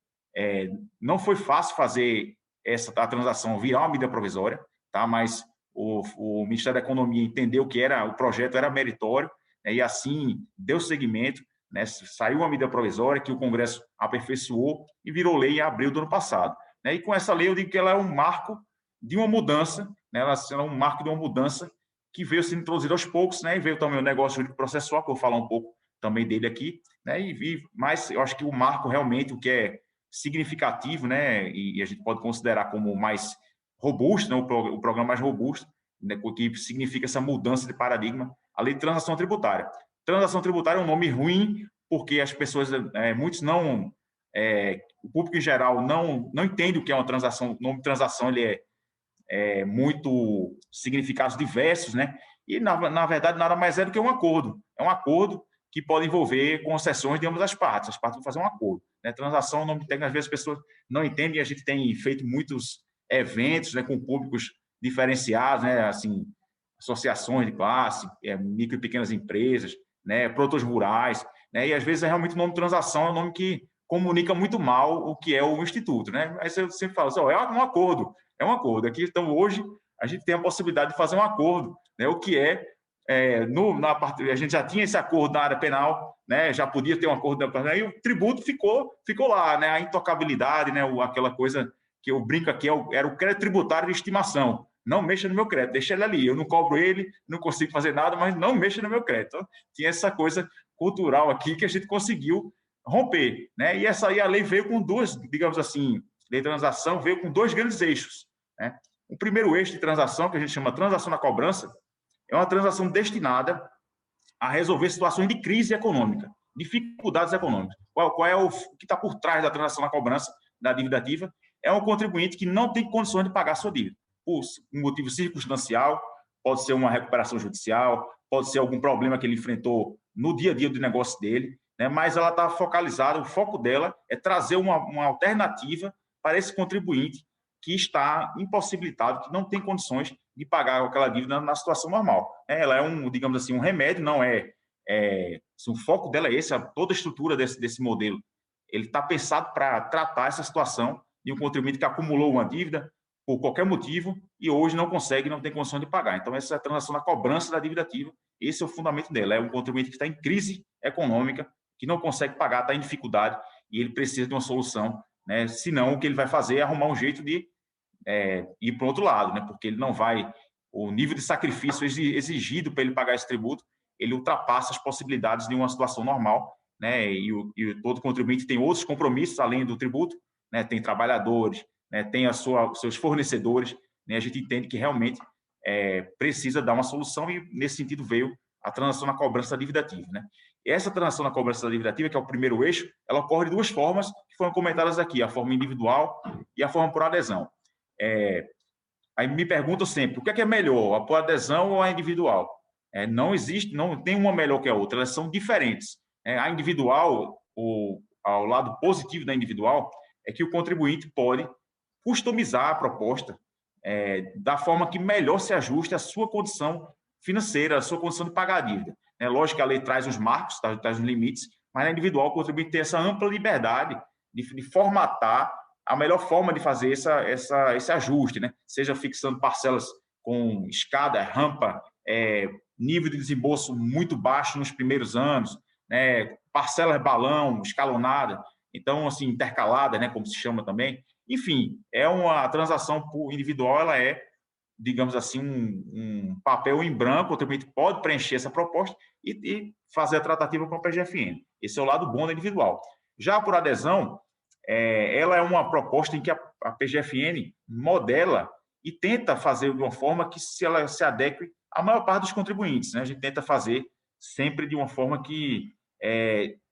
Não foi fácil fazer a transação virar uma medida provisória, tá? Mas o Ministério da Economia entendeu que o projeto era meritório, né, e assim deu seguimento, né? Saiu uma medida provisória que o Congresso aperfeiçoou e virou lei em abril do ano passado, né? E com essa lei eu digo que ela é um marco de uma mudança, né? Ela é um marco de uma mudança que veio sendo introduzida aos poucos, né? E veio também o negócio jurídico processual, que eu vou falar um pouco também dele aqui, né? Mas eu acho que o marco realmente, o que é significativo, né? E a gente pode considerar como mais robusto, né? O programa mais robusto, né? Que significa essa mudança de paradigma, a lei de transação tributária. Transação tributária é um nome ruim, porque as pessoas, muitos não, o público em geral não entende o que é uma transação. O nome de transação ele é muito significados diversos, né? E, na verdade, nada mais é do que um acordo. É um acordo que pode envolver concessões de ambas as partes. As partes vão fazer um acordo, né? Transação, nome técnico, às vezes as pessoas não entendem, e a gente tem feito muitos eventos, né, com públicos diferenciados, né? Assim, associações de classe, micro e pequenas empresas, né, produtores rurais, né? E às vezes realmente o nome transação é um nome que comunica muito mal o que é o instituto, né? Mas eu sempre falo assim, é um acordo. É um acordo. Aqui, então, hoje, a gente tem a possibilidade de fazer um acordo, né? O que a gente já tinha esse acordo na área penal, né? Já podia ter um acordo na penal, e o tributo ficou lá, né? A intocabilidade, né? Aquela coisa que eu brinco aqui, era o crédito tributário de estimação. Não mexa no meu crédito, deixa ele ali. Eu não cobro ele, não consigo fazer nada, mas não mexa no meu crédito. Então, tinha essa coisa cultural aqui que a gente conseguiu romper, né? E essa aí, a lei veio com duas, digamos assim, lei de transação veio com 2 grandes eixos, né? O primeiro eixo de transação, que a gente chama transação na cobrança, é uma transação destinada a resolver situações de crise econômica, dificuldades econômicas. Qual é o que está por trás da transação na cobrança da dívida ativa? É um contribuinte que não tem condições de pagar a sua dívida, por um motivo circunstancial, pode ser uma recuperação judicial, pode ser algum problema que ele enfrentou no dia a dia do negócio dele, né? Mas ela está focalizada, o foco dela é trazer uma alternativa para esse contribuinte que está impossibilitado, que não tem condições de pagar aquela dívida na situação normal. Ela é digamos assim, um remédio, não o foco dela é esse, toda a estrutura desse modelo. Ele está pensado para tratar essa situação de um contribuinte que acumulou uma dívida por qualquer motivo e hoje não tem condições de pagar. Então, essa é a transação na cobrança da dívida ativa, esse é o fundamento dela. É um contribuinte que está em crise econômica, que não consegue pagar, está em dificuldade e ele precisa de uma solução, né? Senão, o que ele vai fazer é arrumar um jeito de ir para o outro lado, né? Porque ele não vai... O nível de sacrifício exigido para ele pagar esse tributo, ele ultrapassa as possibilidades de uma situação normal, né, e todo contribuinte tem outros compromissos além do tributo, né, tem trabalhadores, né, tem os seus fornecedores, né, a gente entende que realmente precisa dar uma solução e, nesse sentido, veio a transação na cobrança da dívida ativa, né? E essa transação na cobrança da dívida ativa, que é o primeiro eixo, ela ocorre de duas formas que foram comentadas aqui, a forma individual e a forma por adesão. Aí me perguntam sempre, o que é melhor, a por adesão ou a individual? Não existe, não tem uma melhor que a outra, elas são diferentes. A individual, ao lado positivo da individual, é que o contribuinte pode customizar a proposta da forma que melhor se ajuste à sua condição financeira, à sua condição de pagar a dívida. Lógico que a lei traz os marcos, traz os limites, mas na individual o contribuinte tem essa ampla liberdade de formatar a melhor forma de fazer esse ajuste, né? Seja fixando parcelas com escada, rampa, nível de desembolso muito baixo nos primeiros anos, né? Parcelas balão, escalonada, então, assim, intercalada, né? Como se chama também. Enfim, é uma transação individual, ela digamos assim, um papel em branco, o contribuinte pode preencher essa proposta e fazer a tratativa com a PGFN. Esse é o lado bom da individual. Já por adesão, ela é uma proposta em que a PGFN modela e tenta fazer de uma forma que ela se adeque à maior parte dos contribuintes, né? A gente tenta fazer sempre de uma forma que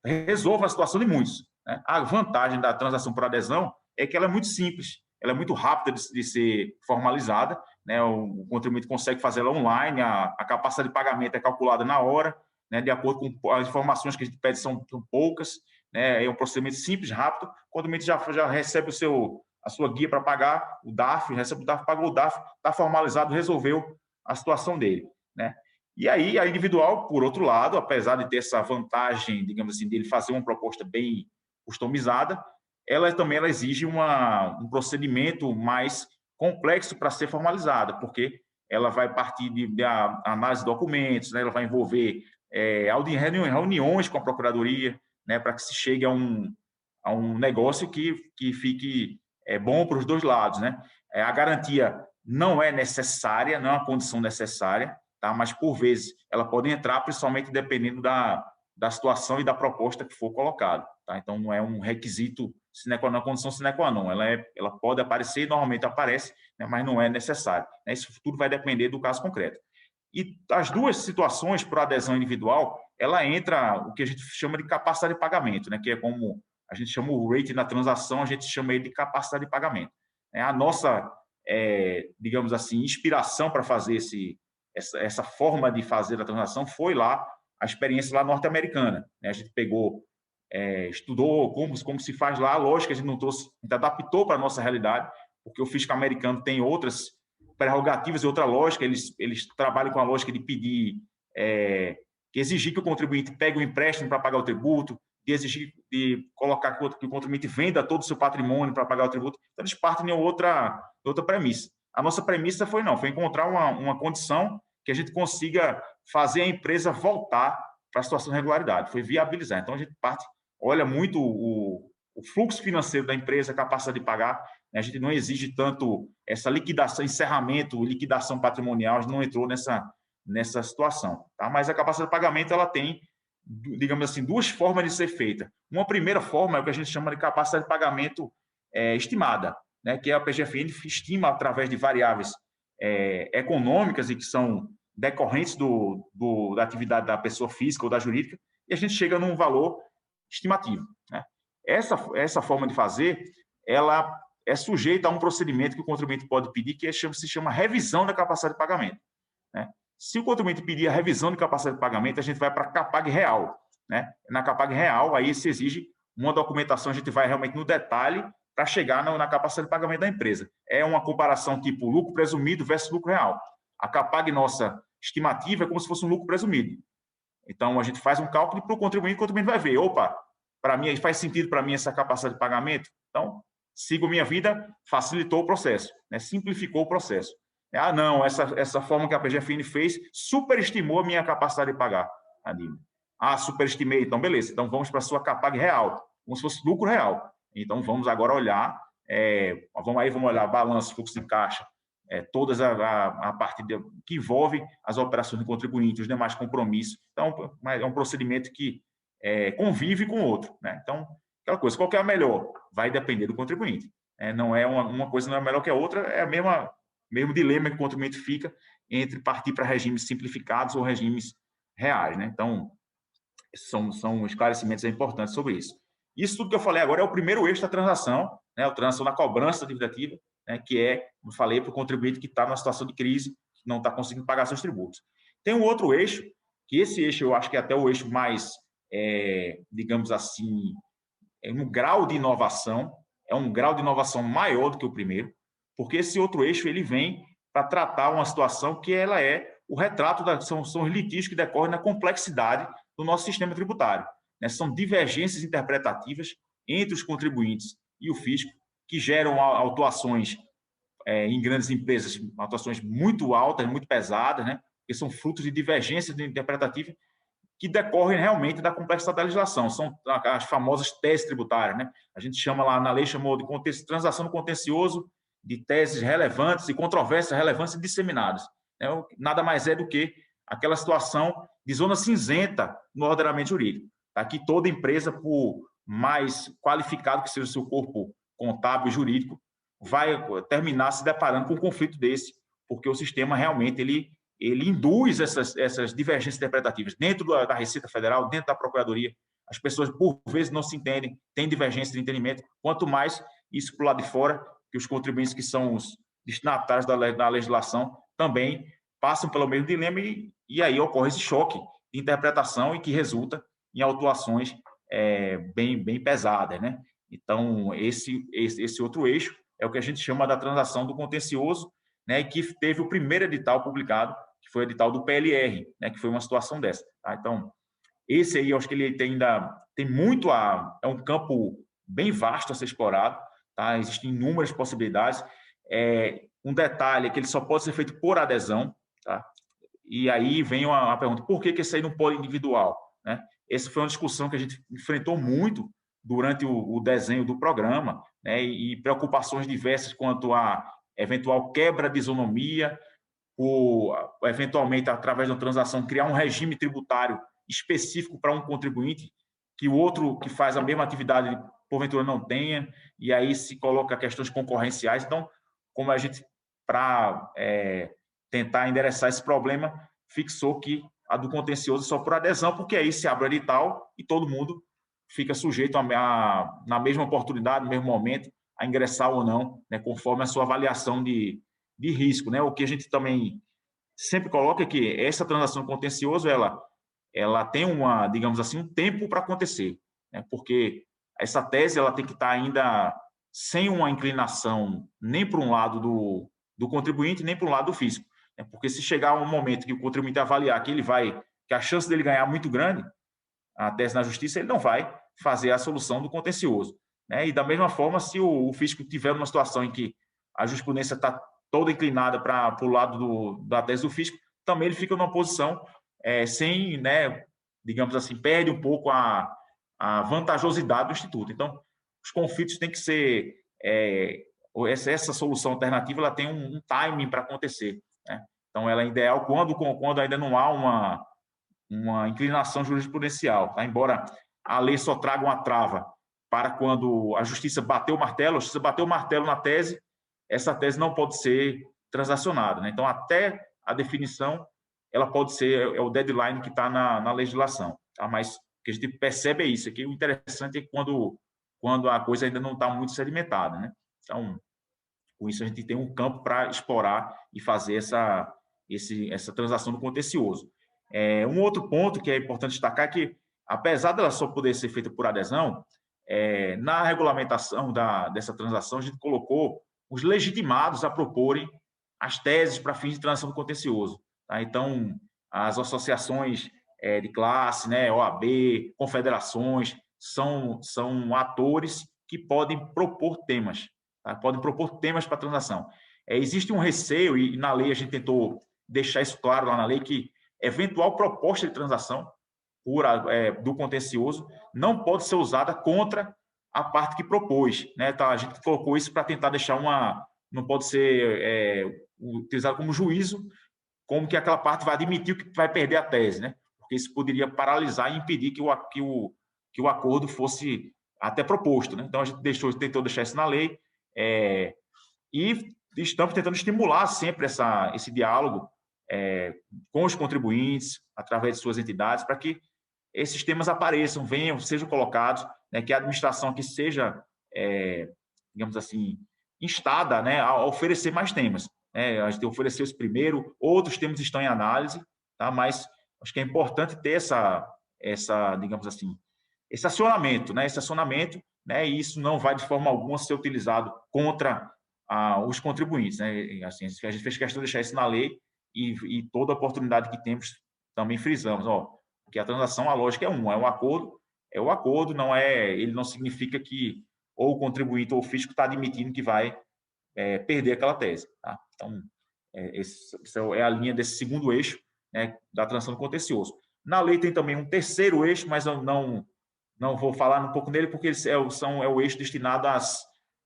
resolva a situação de muitos, né? A vantagem da transação por adesão é que ela é muito simples, ela é muito rápida de ser formalizada, né? O contribuinte consegue fazer ela online, a capacidade de pagamento é calculada na hora, né? De acordo com as informações que a gente pede são poucas, né? É um procedimento simples, rápido, o contribuinte já recebe a sua guia para pagar, o DARF, recebe o DARF, pagou o DARF, está formalizado, resolveu a situação dele, né? E aí, a individual, por outro lado, apesar de ter essa vantagem, digamos assim, dele fazer uma proposta bem customizada, ela também exige um procedimento mais complexo para ser formalizada, porque ela vai partir da análise de documentos, né? Ela vai envolver reuniões com a Procuradoria, né? Para que se chegue a um negócio que fique bom para os dois lados, né? A garantia não é necessária, não é uma condição necessária, tá? Mas, por vezes, ela pode entrar, principalmente dependendo da situação e da proposta que for colocada, tá? Então, não é um requisito sine qua non, condição sine qua non. Ela pode aparecer, normalmente aparece, né? Mas não é necessário, né? Isso tudo vai depender do caso concreto. E as duas situações, por adesão individual, ela entra o que a gente chama de capacidade de pagamento, né? Que é como a gente chama o rate na transação, a gente chama ele de capacidade de pagamento. A nossa, digamos assim, inspiração para fazer essa forma de fazer a transação foi lá a experiência lá norte-americana, né? A gente pegou, estudou como se faz lá, lógico que a gente não trouxe, a gente adaptou para a nossa realidade, porque o fisco americano tem outras prerrogativas e outra lógica, eles trabalham com a lógica de pedir, que exigir que o contribuinte pegue o empréstimo para pagar o tributo, de colocar que o contribuinte venda todo o seu patrimônio para pagar o tributo. Então, eles partem de outra premissa. A nossa premissa foi encontrar uma condição que a gente consiga fazer a empresa voltar para a situação de regularidade, foi viabilizar. Então, a gente olha muito o fluxo financeiro da empresa, a capacidade de pagar, né? A gente não exige tanto essa liquidação, encerramento, liquidação patrimonial, a gente não entrou nessa situação, tá? Mas a capacidade de pagamento, ela tem, digamos assim, duas formas de ser feita. Uma primeira forma é o que a gente chama de capacidade de pagamento estimada, né? Que a PGFN estima através de variáveis econômicas e que são decorrentes da atividade da pessoa física ou da jurídica, e a gente chega num valor estimativo, né? Essa forma de fazer, ela é sujeita a um procedimento que o contribuinte pode pedir, que se chama revisão da capacidade de pagamento, né? Se o contribuinte pedir a revisão de capacidade de pagamento, a gente vai para a CAPAG real, né? Na CAPAG real, aí se exige uma documentação, a gente vai realmente no detalhe para chegar na capacidade de pagamento da empresa. É uma comparação tipo lucro presumido versus lucro real. A CAPAG nossa estimativa é como se fosse um lucro presumido. Então, a gente faz um cálculo para o contribuinte vai ver, opa, para mim, faz sentido para mim essa capacidade de pagamento? Então, sigo minha vida, facilitou o processo, né? Simplificou o processo. Não, essa forma que a PGFN fez superestimou a minha capacidade de pagar a dívida. Superestimei, então beleza, então vamos para a sua CAPAG real, como se fosse lucro real. Então, vamos agora olhar, vamos olhar balanço, fluxo de caixa, todas a parte que envolve as operações do contribuinte, os demais compromissos. Então, é um procedimento que convive com o outro, né? Então, aquela coisa, qual que é a melhor? Vai depender do contribuinte. Não é uma coisa não é melhor que a outra, é mesmo dilema que o contribuinte fica entre partir para regimes simplificados ou regimes reais, né? Então, são esclarecimentos importantes sobre isso. Isso tudo que eu falei agora é o primeiro eixo da transação, né? A transação da cobrança da dívida ativa, né? Que como falei, para o contribuinte que está numa situação de crise, que não está conseguindo pagar seus tributos. Tem um outro eixo, que esse eixo eu acho que é até o eixo mais, digamos assim, um grau de inovação, é um grau de inovação maior do que o primeiro, porque esse outro eixo ele vem para tratar uma situação que ela é o retrato são os litígios que decorrem da complexidade do nosso sistema tributário, né? São divergências interpretativas entre os contribuintes e o fisco que geram autuações em grandes empresas, autuações muito altas, muito pesadas, né? Que são frutos de divergências interpretativas que decorrem realmente da complexidade da legislação. São as famosas teses tributárias, né? A gente chama lá na lei, chamou de transação no contencioso, de teses relevantes e controvérsias relevantes e disseminadas. Nada mais é do que aquela situação de zona cinzenta no ordenamento jurídico. Aqui toda empresa, por mais qualificado que seja o seu corpo contábil e jurídico, vai terminar se deparando com um conflito desse, porque o sistema realmente ele induz essas divergências interpretativas dentro da Receita Federal, dentro da Procuradoria. As pessoas, por vezes, não se entendem, têm divergência de entendimento, quanto mais isso para o lado de fora, que os contribuintes que são os destinatários da legislação também passam pelo mesmo dilema e aí ocorre esse choque de interpretação e que resulta em autuações bem pesadas, né? Então, esse outro eixo é o que a gente chama da transação do contencioso, né? E que teve o primeiro edital publicado, que foi o edital do PLR, né? Que foi uma situação dessa. Tá? Então, esse aí, eu acho que ele ainda tem muito é um campo bem vasto a ser explorado, tá? Existem inúmeras possibilidades. Um detalhe é que ele só pode ser feito por adesão, tá? E aí vem uma pergunta, por que esse aí não pode individual, né? Essa foi uma discussão que a gente enfrentou muito durante o desenho do programa, né? E preocupações diversas quanto a eventual quebra de isonomia, ou eventualmente, através da transação, criar um regime tributário específico para um contribuinte que o outro que faz a mesma atividade, porventura, não tenha, e aí se coloca questões concorrenciais. Então, como a gente, para tentar endereçar esse problema, fixou que a do contencioso é só por adesão, porque aí se abre o edital e todo mundo fica sujeito na mesma oportunidade, no mesmo momento, a ingressar ou não, né, conforme a sua avaliação de risco, né? O que a gente também sempre coloca é que essa transação contencioso, ela tem digamos assim, um tempo para acontecer, né? Porque essa tese ela tem que estar ainda sem uma inclinação nem para um lado do contribuinte, nem para um lado do fisco, né? Porque se chegar um momento que o contribuinte avaliar que a chance dele ganhar é muito grande, a tese na justiça, ele não vai fazer a solução do contencioso, né? E da mesma forma, se o fisco tiver uma situação em que a jurisprudência está toda inclinada para o lado da tese do fisco, também ele fica numa posição sem, né, digamos assim, perde um pouco a vantajosidade do Instituto. Então, os conflitos têm que ser... essa solução alternativa ela tem um timing para acontecer, né? Então, ela é ideal quando ainda não há uma inclinação jurisprudencial, tá? Embora a lei só traga uma trava para quando a justiça bateu o martelo na tese, essa tese não pode ser transacionada, né? Então, até a definição, ela pode ser o deadline que está na legislação, tá? Mas o que a gente percebe é isso, aqui o interessante é quando a coisa ainda não está muito sedimentada, né? Então, com isso a gente tem um campo para explorar e fazer essa transação do contencioso. Um outro ponto que é importante destacar é que, apesar dela só poder ser feita por adesão, na regulamentação dessa transação, a gente colocou os legitimados a proporem as teses para fins de transação do contencioso, tá? Então, as associações de classe, né, OAB, confederações, são atores que podem propor temas, tá? Podem propor temas para a transação. Existe um receio, e na lei a gente tentou deixar isso claro lá na lei, que eventual proposta de transação do contencioso não pode ser usada contra a parte que propôs, né? Tá, a gente colocou isso para tentar deixar não pode ser utilizado como juízo, como que aquela parte vai admitir que vai perder a tese, né? porque isso poderia paralisar e impedir que o acordo fosse até proposto, né? Então, a gente tentou deixar isso na lei, e estamos tentando estimular sempre esse diálogo com os contribuintes, através de suas entidades, para que esses temas apareçam, venham, sejam colocados, né, que a administração aqui seja, digamos assim, instada, né, a oferecer mais temas. Né? A gente ofereceu esse primeiro, outros temas estão em análise, tá? Mas acho que é importante ter digamos assim, esse acionamento, né? Esse acionamento, né? E isso não vai de forma alguma ser utilizado contra os contribuintes, né? E, assim, a gente fez questão de deixar isso na lei e toda oportunidade que temos também frisamos, que a transação, a lógica é um acordo, ele não significa que ou o contribuinte ou o fisco está admitindo que vai perder aquela tese, tá? Então, essa é a linha desse segundo eixo, né, da transação do contencioso. Na lei tem também um terceiro eixo, mas eu não vou falar um pouco nele, porque é o eixo destinado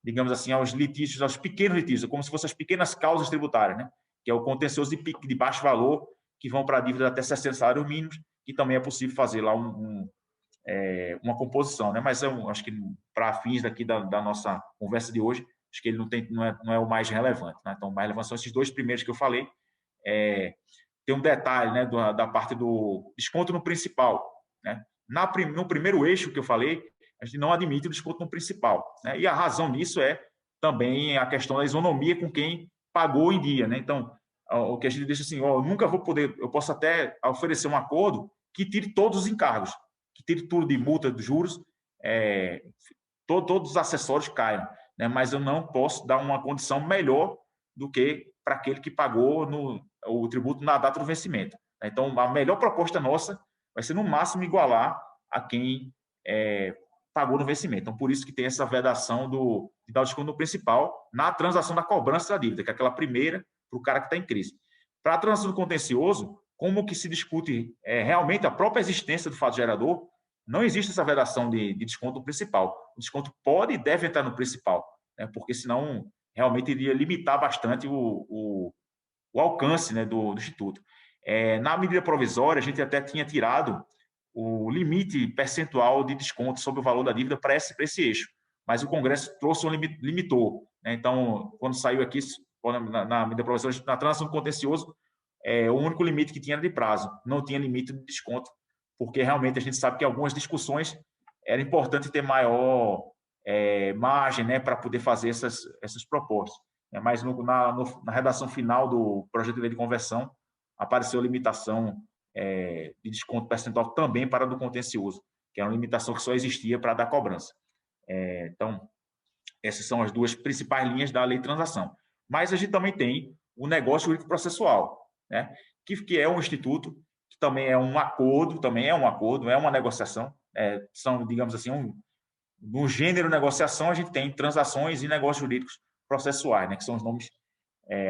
digamos assim, aos litígios, aos pequenos litígios, como se fossem as pequenas causas tributárias, né? Que é o contencioso de baixo valor, que vão para a dívida até 60 salários mínimos, que também é possível fazer lá uma composição, né? Mas eu acho que, para fins daqui da nossa conversa de hoje, acho que ele não é o mais relevante, né? Então, o mais relevante são esses dois primeiros que eu falei. Tem um detalhe, né, da parte do desconto no principal, né? No primeiro eixo que eu falei, a gente não admite o desconto no principal, né? E a razão disso é também a questão da isonomia com quem pagou em dia, né? Então, o que a gente deixa assim, eu nunca vou poder, eu posso até oferecer um acordo que tire todos os encargos, que tire tudo de multa, de juros, todos os acessórios caiam, né? Mas eu não posso dar uma condição melhor do que para aquele que pagou o tributo na data do vencimento. Então, a melhor proposta nossa vai ser, no máximo, igualar a quem pagou no vencimento. Então, por isso que tem essa vedação de dar o desconto no principal na transação da cobrança da dívida, que é aquela primeira para o cara que está em crise. Para a transação do contencioso, como que se discute realmente a própria existência do fato gerador, não existe essa vedação de desconto no principal. O desconto pode e deve entrar no principal, né? Porque senão realmente iria limitar bastante o alcance, né, do Instituto. Na medida provisória, a gente até tinha tirado o limite percentual de desconto sobre o valor da dívida para esse eixo, mas o Congresso trouxe limitou, né? Então, quando saiu aqui, na medida provisória, na transação do contencioso, o único limite que tinha era de prazo, não tinha limite de desconto, porque realmente a gente sabe que algumas discussões era importante ter maior margem, né, para poder fazer essas propostas. Mas na redação final do projeto de lei de conversão, apareceu a limitação de desconto percentual também para do contencioso, que é uma limitação que só existia para dar cobrança. Então, essas são as duas principais linhas da lei de transação. Mas a gente também tem o negócio jurídico processual, né, que é um instituto, que também é um acordo, é uma negociação, são, digamos assim, no gênero negociação, a gente tem transações e negócios jurídicos processuais, né, que são os nomes,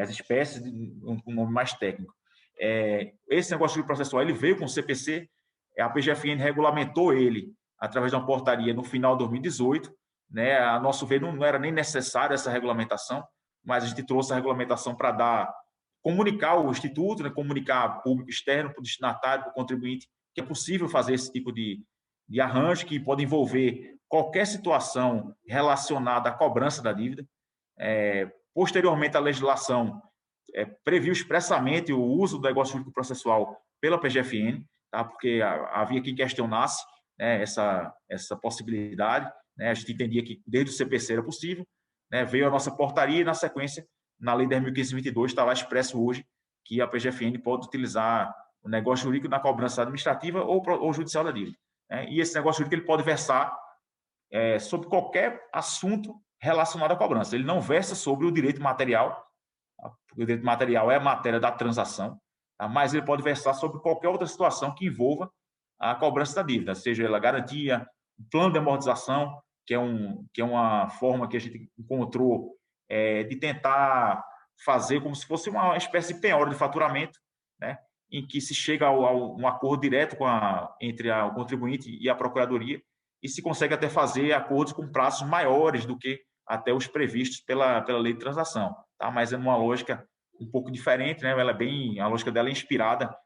as espécies, um nome mais técnico. Esse negócio jurídico processual, ele veio com o CPC, a PGFN regulamentou ele através de uma portaria no final de 2018, né, a nosso ver não era nem necessária essa regulamentação, mas a gente trouxe a regulamentação para comunicar o Instituto, né, comunicar público externo, para o destinatário, para o contribuinte, que é possível fazer esse tipo de arranjo, que pode envolver qualquer situação relacionada à cobrança da dívida. Posteriormente, a legislação previu expressamente o uso do negócio jurídico processual pela PGFN, tá? Porque havia quem questionasse, né, essa possibilidade, né? A gente entendia que desde o CPC era possível, né? Veio a nossa portaria e, na sequência, na Lei 10.522, está lá expresso hoje que a PGFN pode utilizar o negócio jurídico na cobrança administrativa ou judicial da dívida, né? E esse negócio jurídico ele pode versar sobre qualquer assunto relacionado à cobrança. Ele não versa sobre o direito material, porque o direito material é a matéria da transação, tá? Mas ele pode versar sobre qualquer outra situação que envolva a cobrança da dívida, seja ela garantia, plano de amortização, que é uma forma que a gente encontrou de tentar fazer como se fosse uma espécie de penhora de faturamento, né, em que se chega a um acordo direto entre o contribuinte e a Procuradoria e se consegue até fazer acordos com prazos maiores do que até os previstos pela lei de transação, tá? Mas é uma lógica um pouco diferente, né? A lógica dela é inspirada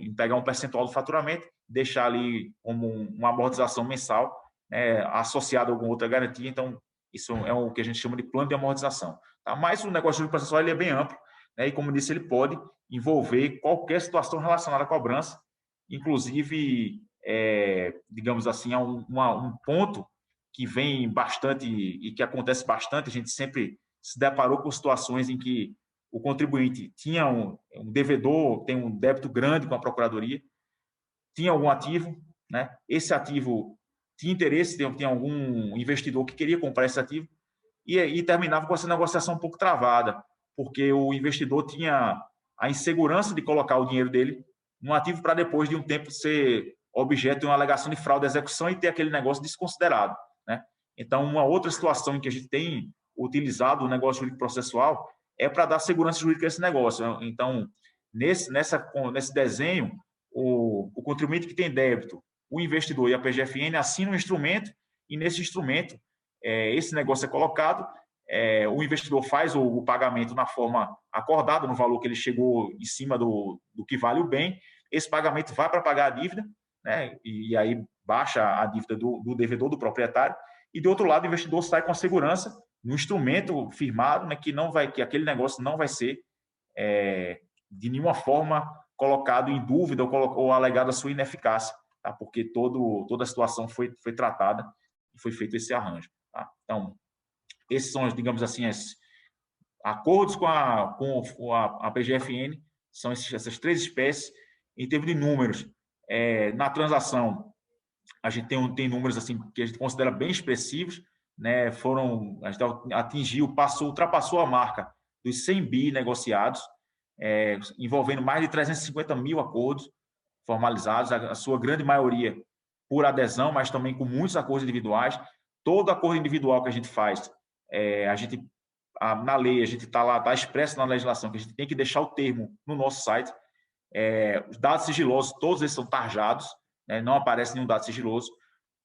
em pegar um percentual do faturamento, deixar ali como uma amortização mensal, né, associada a alguma outra garantia. Então, isso é o que a gente chama de plano de amortização. Tá? Mas o negócio de processual ele é bem amplo, né, e, como disse, ele pode envolver qualquer situação relacionada à cobrança, inclusive, digamos assim, um ponto que vem bastante e que acontece bastante. A gente sempre se deparou com situações em que o contribuinte tinha um devedor, tem um débito grande com a procuradoria, tinha algum ativo, né? Esse ativo tinha interesse, tinha algum investidor que queria comprar esse ativo, e terminava com essa negociação um pouco travada, porque o investidor tinha a insegurança de colocar o dinheiro dele num ativo para depois de um tempo ser objeto de uma alegação de fraude à execução e ter aquele negócio desconsiderado, né? Então, uma outra situação em que a gente tem utilizado o negócio jurídico processual é para dar segurança jurídica a esse negócio. Então, nesse desenho, o contribuinte que tem débito, o investidor e a PGFN assinam um instrumento, e nesse instrumento, esse negócio é colocado, o investidor faz o pagamento na forma acordada, no valor que ele chegou em cima do que vale o bem. Esse pagamento vai para pagar a dívida, né, e aí baixa a dívida do devedor, do proprietário, e, do outro lado, o investidor sai com a segurança no instrumento firmado, né, que aquele negócio não vai ser de nenhuma forma colocado em dúvida ou alegado a sua ineficácia, tá? Porque toda a situação foi tratada e foi feito esse arranjo. Tá? Então, esses são, digamos assim, acordos com a PGFN, são essas 3 espécies. Em termos de números, na transação, a gente tem números assim que a gente considera bem expressivos, né? A gente ultrapassou a marca dos 100 bi negociados, envolvendo mais de 350 mil acordos formalizados, a sua grande maioria por adesão, mas também com muitos acordos individuais. Todo acordo individual que a gente faz, na lei, a gente está expresso na legislação que a gente tem que deixar o termo no nosso site. Os dados sigilosos, todos eles são tarjados, né? Não aparece nenhum dado sigiloso,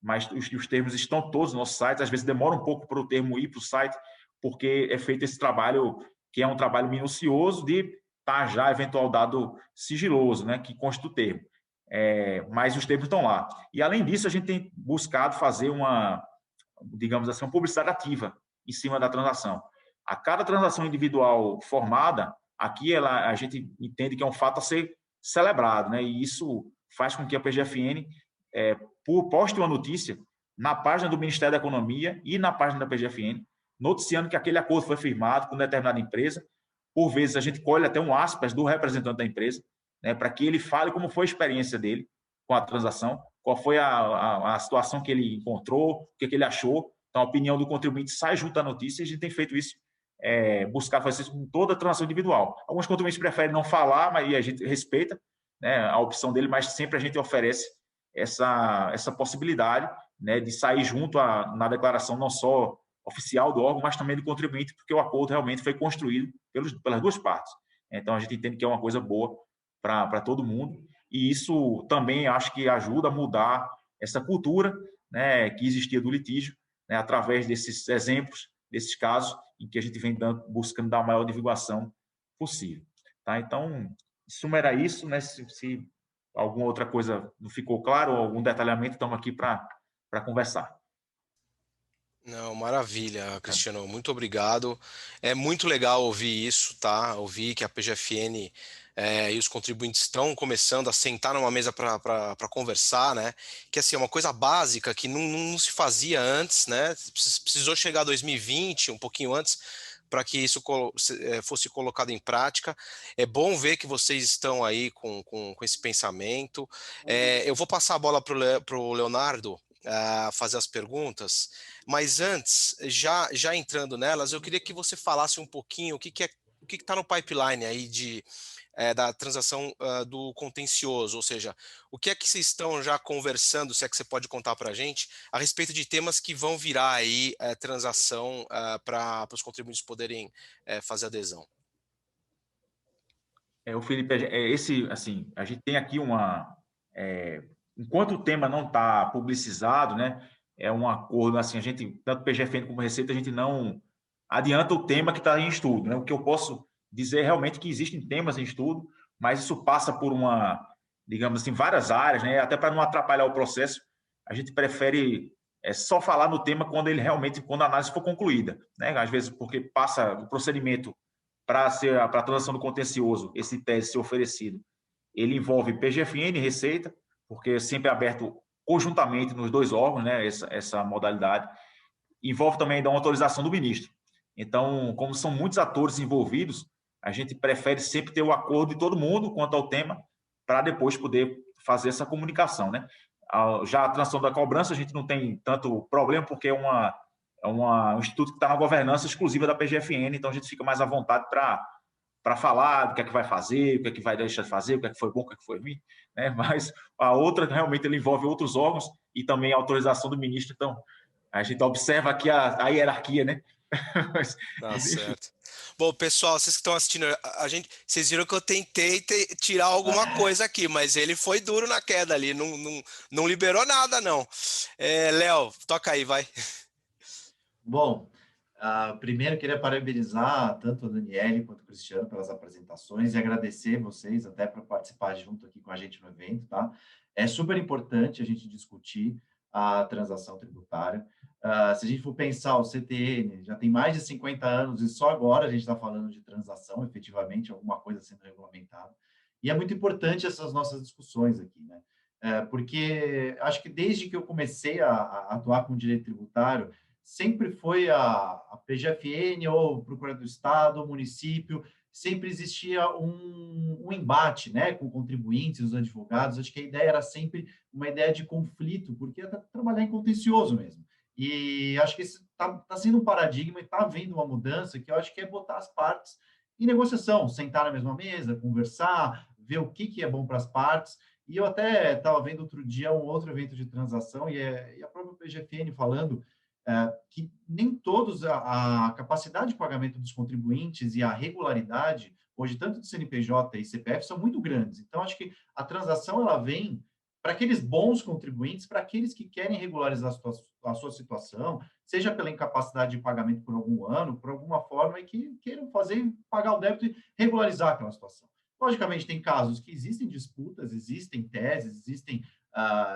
mas os termos estão todos no nosso site. Às vezes demora um pouco para o termo ir para o site, porque é feito esse trabalho, que é um trabalho minucioso de tarjar eventual dado sigiloso, né, que consta do termo. Mas os termos estão lá. E, além disso, a gente tem buscado fazer digamos assim, uma publicidade ativa em cima da transação. A cada transação individual formada, aqui a gente entende que é um fato a ser celebrado, né? E isso faz com que a PGFN poste uma notícia na página do Ministério da Economia e na página da PGFN, noticiando que aquele acordo foi firmado com determinada empresa. Por vezes, a gente colhe até um aspas do representante da empresa, né, para que ele fale como foi a experiência dele com a transação, qual foi a situação que ele encontrou, o que ele achou. Então, a opinião do contribuinte sai junto à notícia, e a gente tem feito isso, buscar fazer isso com toda a transação individual. Alguns contribuintes preferem não falar, mas a gente respeita, né, a opção dele, mas sempre a gente oferece essa possibilidade, né, de sair junto na declaração não só oficial do órgão, mas também do contribuinte, porque o acordo realmente foi construído pelas duas partes. Então, a gente entende que é uma coisa boa para todo mundo, e isso também acho que ajuda a mudar essa cultura, né, que existia do litígio, né, através desses exemplos, desses casos, em que a gente vem buscando dar a maior divulgação possível. Tá? Então, em suma, era isso, né? Se alguma outra coisa não ficou claro, ou algum detalhamento, estamos aqui para conversar. Não, maravilha, Cristiano, muito obrigado. É muito legal ouvir isso, tá? Ouvir que a PGFN e os contribuintes estão começando a sentar numa mesa para conversar, né? Que assim, é uma coisa básica que não se fazia antes, né? Precisou chegar 2020, um pouquinho antes, para que isso fosse colocado em prática. É bom ver que vocês estão aí com esse pensamento. Eu vou passar a bola para o Leonardo fazer as perguntas, mas antes, já entrando nelas, eu queria que você falasse um pouquinho o que está no pipeline aí da transação do contencioso, ou seja, o que é que vocês estão já conversando, se é que você pode contar para a gente, a respeito de temas que vão virar aí transação para os contribuintes poderem fazer adesão. O Felipe, assim, a gente tem aqui enquanto o tema não está publicizado, né, é um acordo, assim, a gente, tanto PGFN como Receita, a gente não adianta o tema que está em estudo, né? O que eu posso dizer realmente é que existem temas em estudo, mas isso passa por digamos assim, várias áreas, né? Até para não atrapalhar o processo, a gente prefere só falar no tema quando a análise for concluída, né? Às vezes porque passa o procedimento para a transação do contencioso, esse tese ser oferecido, ele envolve PGFN e Receita, porque é sempre aberto conjuntamente nos dois órgãos, né? Essa modalidade. Envolve também uma autorização do ministro. Então, como são muitos atores envolvidos, a gente prefere sempre ter o acordo de todo mundo quanto ao tema, para depois poder fazer essa comunicação, né? Já a transação da cobrança, a gente não tem tanto problema, porque é um instituto que está na governança exclusiva da PGFN, então a gente fica mais à vontade para falar do que é que vai fazer, o que é que vai deixar de fazer, o que é que foi bom, o que é que foi ruim, né? Mas a outra, realmente, ele envolve outros órgãos e também a autorização do ministro, então a gente observa aqui a hierarquia, né? Tá certo. Bom, pessoal, vocês que estão assistindo, vocês viram que eu tentei tirar alguma coisa aqui, mas ele foi duro na queda ali, não liberou nada, não. Léo, toca aí, vai. Bom, primeiro queria parabenizar tanto a Daniele quanto o Cristiano pelas apresentações e agradecer vocês até por participar junto aqui com a gente no evento, tá? É super importante a gente discutir a transação tributária. Se a gente for pensar, o CTN já tem mais de 50 anos e só agora a gente está falando de transação, efetivamente, alguma coisa sendo regulamentada. E é muito importante essas nossas discussões aqui, né? Porque acho que desde que eu comecei a atuar com direito tributário, sempre foi a PGFN ou o Procurador do Estado, o município, sempre existia um embate, né, com contribuintes, os advogados. Acho que a ideia era sempre uma ideia de conflito, porque é trabalhar em contencioso mesmo. E acho que isso está sendo um paradigma e está havendo uma mudança que eu acho que é botar as partes em negociação, sentar na mesma mesa, conversar, ver o que é bom para as partes. E eu até estava vendo outro dia um outro evento de transação e a própria PGFN falando que nem todos a capacidade de pagamento dos contribuintes e a regularidade, hoje, tanto do CNPJ e CPF, são muito grandes. Então, acho que a transação ela vem para aqueles bons contribuintes, para aqueles que querem regularizar a sua situação, seja pela incapacidade de pagamento por algum ano, por alguma forma, e que queiram pagar o débito e regularizar aquela situação. Logicamente, tem casos que existem disputas, existem teses, existem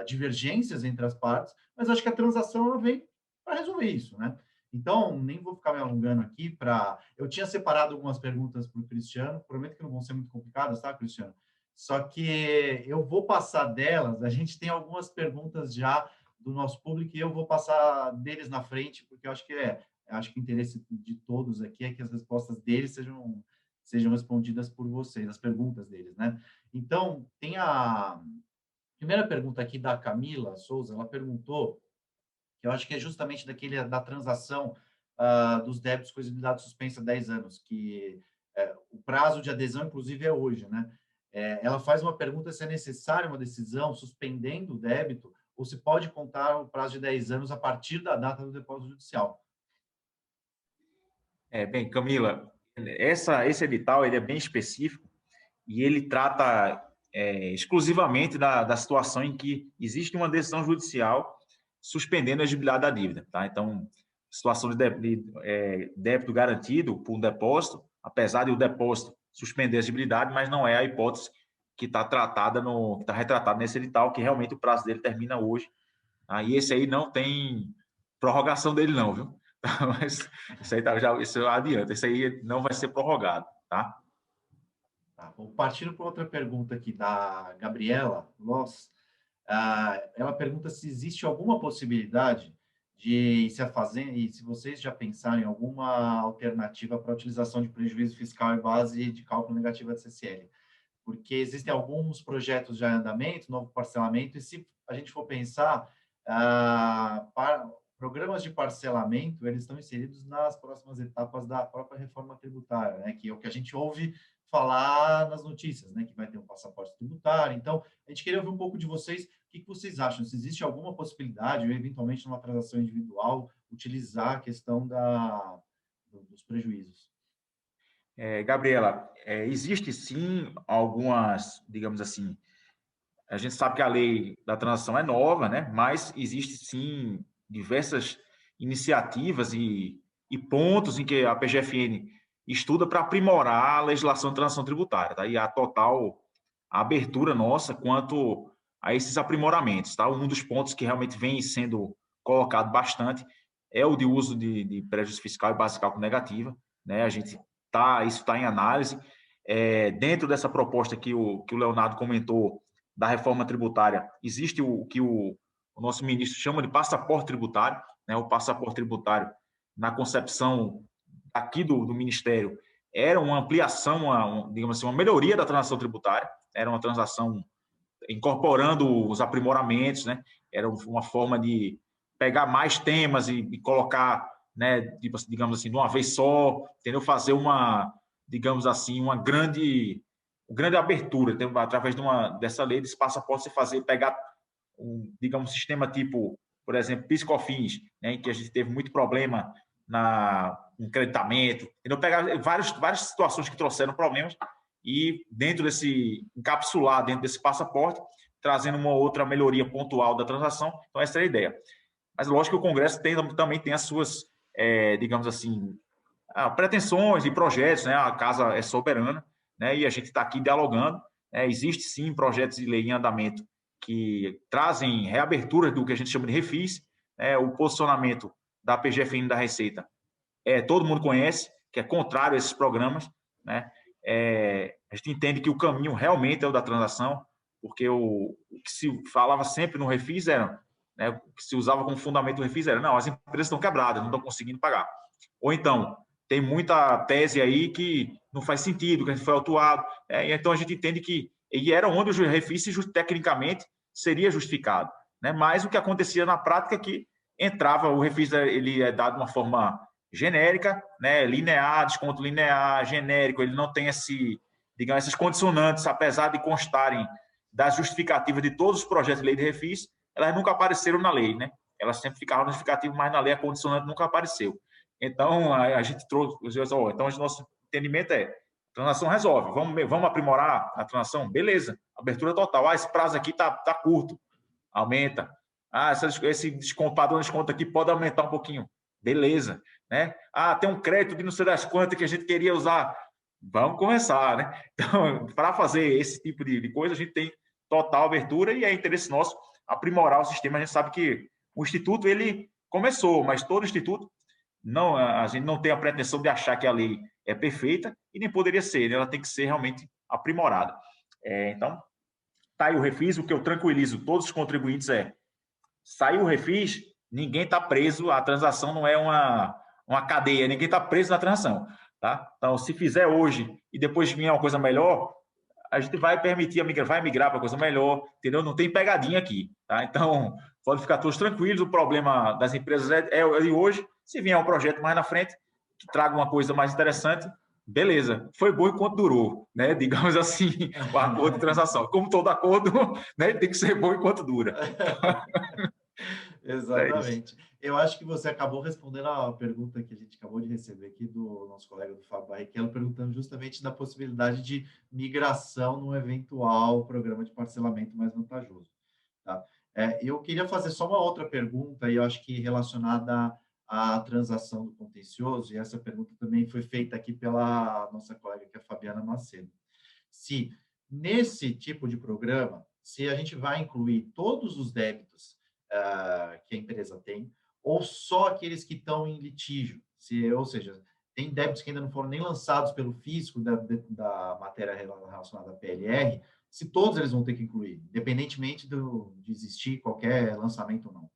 divergências entre as partes, mas acho que a transação ela vem para resolver isso, né? Então, nem vou ficar me alongando aqui Eu tinha separado algumas perguntas para o Cristiano, prometo que não vão ser muito complicadas, tá, Cristiano? Só que eu vou passar delas, a gente tem algumas perguntas já do nosso público e eu vou passar deles na frente, porque eu acho que o interesse de todos aqui é que as respostas deles sejam respondidas por vocês, as perguntas deles, né? Então, tem a primeira pergunta aqui da Camila Souza, ela perguntou, que eu acho que é justamente da transação dos débitos com exigibilidade suspensa 10 anos, que o prazo de adesão, inclusive, é hoje, né? Ela faz uma pergunta se é necessária uma decisão suspendendo o débito ou se pode contar o prazo de 10 anos a partir da data do depósito judicial. Bem, Camila, esse edital ele é bem específico e ele trata exclusivamente da situação em que existe uma decisão judicial suspendendo a exigibilidade da dívida, tá? Então, situação de débito garantido por um depósito, apesar de o depósito suspender a exigibilidade, mas não é a hipótese que está retratada nesse edital, que realmente o prazo dele termina hoje. Aí esse aí não tem prorrogação dele não, viu? Mas isso aí isso adianta, esse aí não vai ser prorrogado, tá? Tá, vou partindo para outra pergunta aqui da Gabriela Loss. Ela pergunta se existe alguma possibilidade de se vocês já pensaram em alguma alternativa para a utilização de prejuízo fiscal em base de cálculo negativo da CCL. Porque existem alguns projetos já em andamento, novo parcelamento, e se a gente for pensar, programas de parcelamento, eles estão inseridos nas próximas etapas da própria reforma tributária, né? Que é o que a gente ouve falar nas notícias, né? Que vai ter um passaporte tributário. Então, a gente queria ouvir um pouco de vocês, o que vocês acham? Se existe alguma possibilidade, ou eventualmente numa transação individual, utilizar a questão dos prejuízos? Gabriela, existe sim algumas, digamos assim, a gente sabe que a lei da transação é nova, né? Mas existe sim diversas iniciativas e pontos em que a PGFN estuda para aprimorar a legislação de transação tributária, tá? E a total abertura nossa quanto a esses aprimoramentos, tá? Um dos pontos que realmente vem sendo colocado bastante é o de uso de prejuízo fiscal e base de cálculo negativa, né? Isso está em análise. Dentro dessa proposta que o Leonardo comentou da reforma tributária, existe o que o nosso ministro chama de passaporte tributário, né? O passaporte tributário, na concepção aqui do Ministério, era uma ampliação, digamos assim, uma melhoria da transação tributária, era uma transação incorporando os aprimoramentos, né? Era uma forma de pegar mais temas e colocar, né, digamos assim, de uma vez só, entendeu? Fazer digamos assim, uma grande abertura, entendeu? Através dessa lei desse passaporte, você pegar digamos, um sistema tipo, por exemplo, PIS/COFINS, né, em que a gente teve muito problema no creditamento, entendeu? Pegar várias situações que trouxeram problemas e encapsular dentro desse passaporte, trazendo uma outra melhoria pontual da transação. Então, essa é a ideia. Mas, lógico que o Congresso também tem as suas, digamos assim, pretensões e projetos, né? A casa é soberana, né? E a gente está aqui dialogando. Existe, sim, projetos de lei em andamento que trazem reabertura do que a gente chama de refis. O posicionamento da PGFN da Receita todo mundo conhece, que é contrário a esses programas, né? A gente entende que o caminho realmente é o da transação, porque o que se falava sempre no refis era, né, o que se usava como fundamento do refis era, não, as empresas estão quebradas, não estão conseguindo pagar. Ou então, tem muita tese aí que não faz sentido, que a gente foi autuado. Então, a gente entende que e era onde o refis, tecnicamente, seria justificado, né? Mas o que acontecia na prática é que entrava, o refis ele é dado de uma forma genérica, né, linear, desconto linear, genérico, ele não tem digamos, essas condicionantes, apesar de constarem das justificativas de todos os projetos de lei de refis, elas nunca apareceram na lei, né? Elas sempre ficaram no justificativo, mas na lei a condicionante nunca apareceu. Então, a gente trouxe, então, o nosso entendimento transação resolve, vamos aprimorar a transação? Beleza, abertura total. Esse prazo aqui tá curto, aumenta. Esse padrão de desconto aqui pode aumentar um pouquinho. Beleza, né? Tem um crédito de não sei das quantas que a gente queria usar. Vamos começar, né? Então, para fazer esse tipo de coisa, a gente tem total abertura e é interesse nosso aprimorar o sistema. A gente sabe que o Instituto, ele começou, mas todo Instituto, a gente não tem a pretensão de achar que a lei é perfeita e nem poderia ser, né? Ela tem que ser realmente aprimorada. Então, tá aí o refis, o que eu tranquilizo todos os contribuintes saiu o refis, ninguém está preso, a transação não é uma cadeia, ninguém está preso na transação. Tá? Então, se fizer hoje e depois vier uma coisa melhor, a gente vai permitir, vai migrar para coisa melhor, entendeu? Não tem pegadinha aqui. Tá? Então, pode ficar todos tranquilos, o problema das empresas é hoje, se vier um projeto mais na frente, que traga uma coisa mais interessante, beleza, foi bom enquanto durou, né? Digamos assim, o acordo de transação. Como todo acordo, né, tem que ser bom enquanto dura. Exatamente. Eu acho que você acabou respondendo a pergunta que a gente acabou de receber aqui do nosso colega do Fábio Barrichello, perguntando justamente da possibilidade de migração num eventual programa de parcelamento mais vantajoso. Tá? Eu queria fazer só uma outra pergunta, e eu acho que relacionada à transação do contencioso, e essa pergunta também foi feita aqui pela nossa colega, que é a Fabiana Macedo. Se nesse tipo de programa, se a gente vai incluir todos os débitos que a empresa tem, ou só aqueles que estão em litígio, ou seja, tem débitos que ainda não foram nem lançados pelo fisco da matéria relacionada à PLR, se todos eles vão ter que incluir, independentemente de existir qualquer lançamento ou não.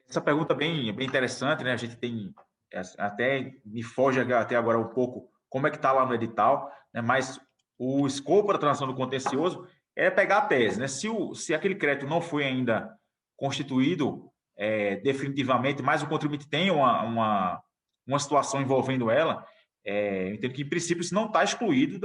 Essa pergunta é bem interessante, né? A gente tem, até me foge até agora um pouco como é que está lá no edital, né? Mas o escopo da transação do contencioso é pegar a tese, né? Se aquele crédito não foi ainda constituído definitivamente, mas o contribuinte tem uma situação envolvendo ela, eu entendo que, em princípio, isso não está excluído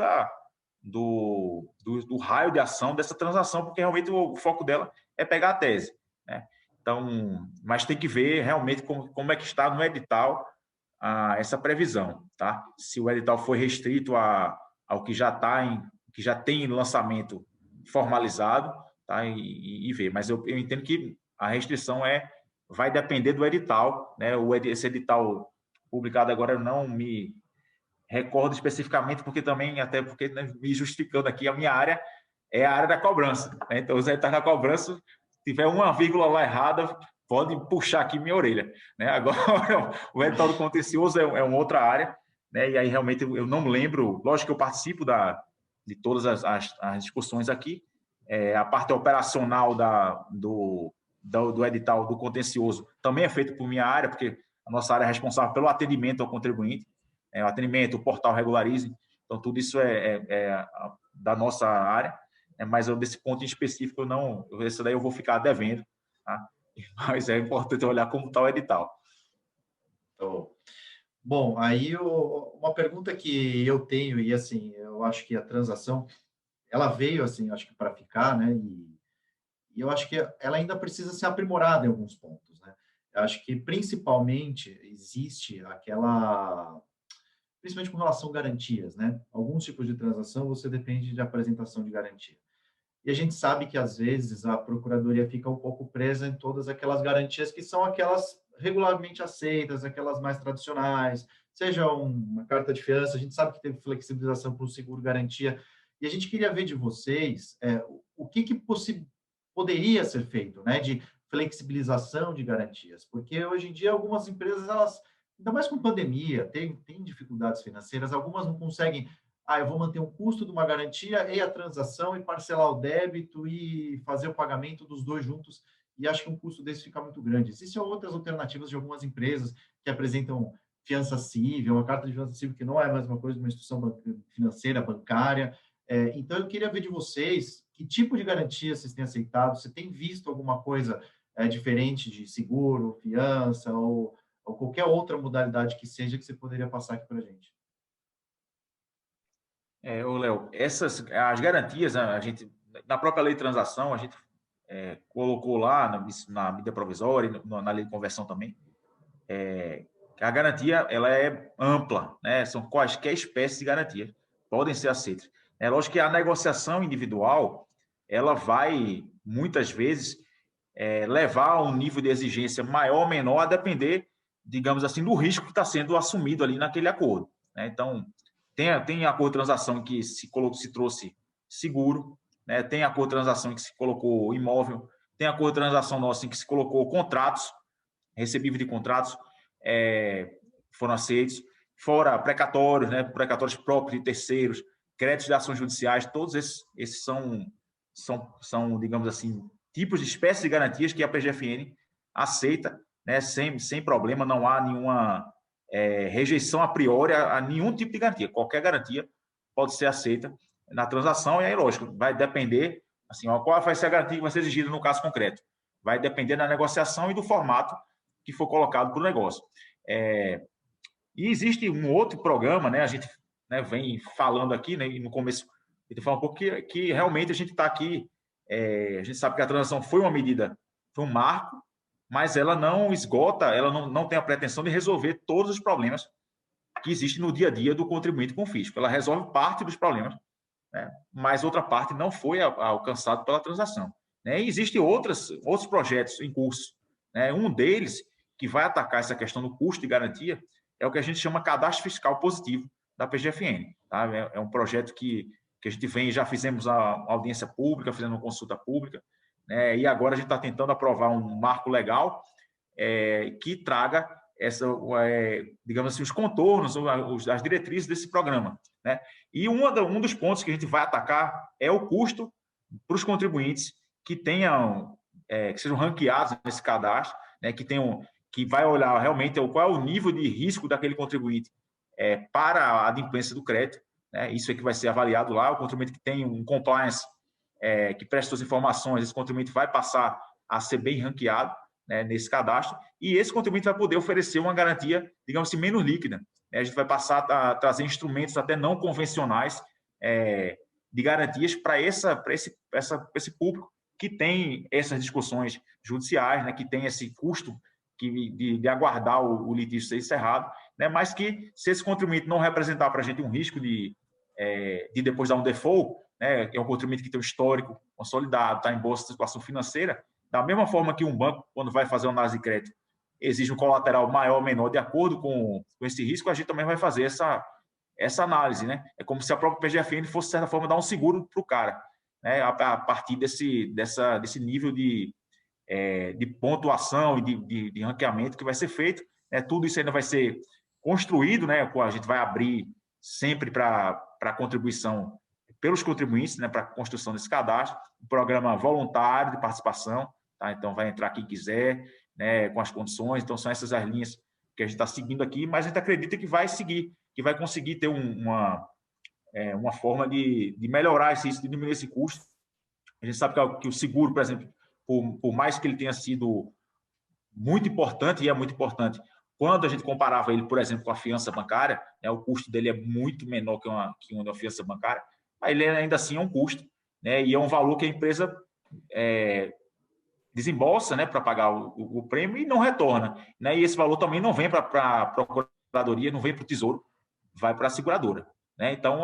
do raio de ação dessa transação, porque realmente o foco dela é pegar a tese, né? Então, mas tem que ver realmente como é que está no edital essa previsão, tá? Se o edital foi restrito ao que já que já tem lançamento formalizado, tá? E ver. Mas eu entendo que a restrição vai depender do edital, né? Esse edital publicada agora, eu não me recordo especificamente, porque também, até porque, né, me justificando aqui, a minha área é a área da cobrança, né? Então, os editais da cobrança, se tiver uma vírgula lá errada, pode puxar aqui minha orelha, né? Agora, o edital do contencioso é uma outra área, né? E aí, realmente, eu não lembro, lógico que eu participo de todas as discussões aqui, a parte operacional do edital do contencioso também é feito por minha área, porque a nossa área é responsável pelo atendimento ao contribuinte, o atendimento, o portal Regularize, então tudo isso é da nossa área, mas desse ponto em específico, esse daí eu vou ficar devendo, tá? Mas é importante olhar como está o edital. Então, bom, aí uma pergunta que eu tenho, e assim, eu acho que a transação, ela veio, assim, acho que para ficar, né, e eu acho que ela ainda precisa ser aprimorada em alguns pontos, né? Eu acho que, principalmente, existe principalmente com relação a garantias, né? Alguns tipos de transação você depende de apresentação de garantia. E a gente sabe que, às vezes, a procuradoria fica um pouco presa em todas aquelas garantias que são aquelas regularmente aceitas, aquelas mais tradicionais, seja uma carta de fiança, a gente sabe que teve flexibilização para o seguro-garantia, e a gente queria ver de vocês o que poderia ser feito, né, de flexibilização de garantias, porque hoje em dia algumas empresas, elas, ainda mais com pandemia, tem dificuldades financeiras, algumas não conseguem, eu vou manter o custo de uma garantia e a transação e parcelar o débito e fazer o pagamento dos dois juntos, e acho que um custo desse fica muito grande. Existem outras alternativas de algumas empresas que apresentam fiança civil, uma carta de fiança civil que não é a mesma coisa de uma instituição financeira, bancária. Então, eu queria ver de vocês que tipo de garantia vocês têm aceitado, você tem visto alguma coisa diferente de seguro, fiança ou qualquer outra modalidade que seja que você poderia passar aqui para a gente? Ô, Léo, as garantias, a gente, na própria lei de transação, a gente colocou lá na medida provisória, na lei de conversão também, que a garantia ela é ampla, né? São quaisquer espécies de garantia podem ser aceitas. É lógico que a negociação individual ela vai muitas vezes levar a um nível de exigência maior ou menor a depender, digamos assim, do risco que está sendo assumido ali naquele acordo, né? Então, tem acordo de transação que se trouxe seguro, né? Tem acordo de transação que se colocou imóvel, tem acordo de transação nossa em que se colocou contratos, recebível de contratos foram aceitos, fora precatórios, né? Precatórios próprios de terceiros, créditos de ações judiciais, todos esses são, digamos assim, tipos de espécies de garantias que a PGFN aceita, né? Sem problema, não há nenhuma rejeição a priori a nenhum tipo de garantia. Qualquer garantia pode ser aceita na transação, e aí, lógico, vai depender, assim, qual vai ser a garantia que vai ser exigida no caso concreto. Vai depender da negociação e do formato que for colocado para o negócio. E existe um outro programa, né? A gente vem falando aqui, né? E no começo, a gente fala um pouco que realmente a gente está aqui, a gente sabe que a transação foi uma medida, foi um marco, mas ela não esgota, ela não tem a pretensão de resolver todos os problemas que existem no dia a dia do contribuinte com o fisco. Ela resolve parte dos problemas, né? Mas outra parte não foi alcançada pela transação, né? E existem outros projetos em curso, né? Um deles, que vai atacar essa questão do custo de garantia, é o que a gente chama cadastro fiscal positivo da PGFN. Tá? É um projeto que a gente já fizemos a audiência pública, fizemos uma consulta pública, né? E agora a gente está tentando aprovar um marco legal que traga digamos assim, os contornos, as diretrizes desse programa, né? E um dos pontos que a gente vai atacar é o custo para os contribuintes que que sejam ranqueados nesse cadastro, né? Que vai olhar realmente qual é o nível de risco daquele contribuinte para a adimplência do crédito, né? Isso é que vai ser avaliado lá. O contribuinte que tem um compliance que presta suas informações, esse contribuinte vai passar a ser bem ranqueado, né, nesse cadastro, e esse contribuinte vai poder oferecer uma garantia, digamos assim, menos líquida. A gente vai passar a trazer instrumentos até não convencionais de garantias para esse público que tem essas discussões judiciais, né, que tem esse custo de aguardar o litígio ser encerrado, né, mas que, se esse contribuinte não representar para a gente um risco de depois dar um default, né, é um contribuinte que tem um histórico consolidado, está em boa situação financeira, da mesma forma que um banco, quando vai fazer uma análise de crédito, exige um colateral maior ou menor de acordo com esse risco, a gente também vai fazer essa análise, né? É como se a própria PGFN fosse, de certa forma, dar um seguro para o cara, né? A partir desse nível de pontuação e de ranqueamento que vai ser feito. Tudo isso ainda vai ser construído, né? A gente vai abrir sempre para contribuição pelos contribuintes, né? Para a construção desse cadastro, um programa voluntário de participação, tá? Então, vai entrar quem quiser, né? Com as condições. Então, são essas as linhas que a gente está seguindo aqui, mas a gente acredita que vai seguir, que vai conseguir ter uma forma de melhorar de diminuir esse custo. A gente sabe que o seguro, por exemplo, por mais que ele tenha sido muito importante, e é muito importante, quando a gente comparava ele, por exemplo, com a fiança bancária, né, o custo dele é muito menor que uma fiança bancária, mas ele ainda assim é um custo, né, e é um valor que a empresa desembolsa, né, para pagar o prêmio e não retorna, né, e esse valor também não vem para a procuradoria, não vem para o tesouro, vai para a seguradora, né? Então,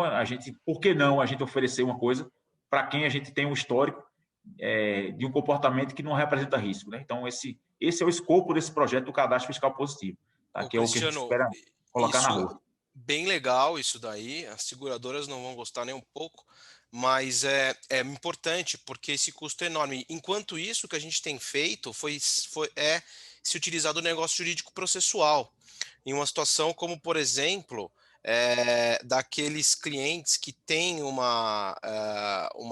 por que não a gente oferecer uma coisa para quem a gente tem um histórico de um comportamento que não representa risco, né? Então, esse é o escopo desse projeto do cadastro fiscal positivo, tá? Que é o que a gente espera colocar na rua. Bem legal isso daí, as seguradoras não vão gostar nem um pouco, mas é importante porque esse custo é enorme. Enquanto isso, o que a gente tem feito é se utilizar do negócio jurídico processual, em uma situação como, por exemplo, daqueles clientes que têm uma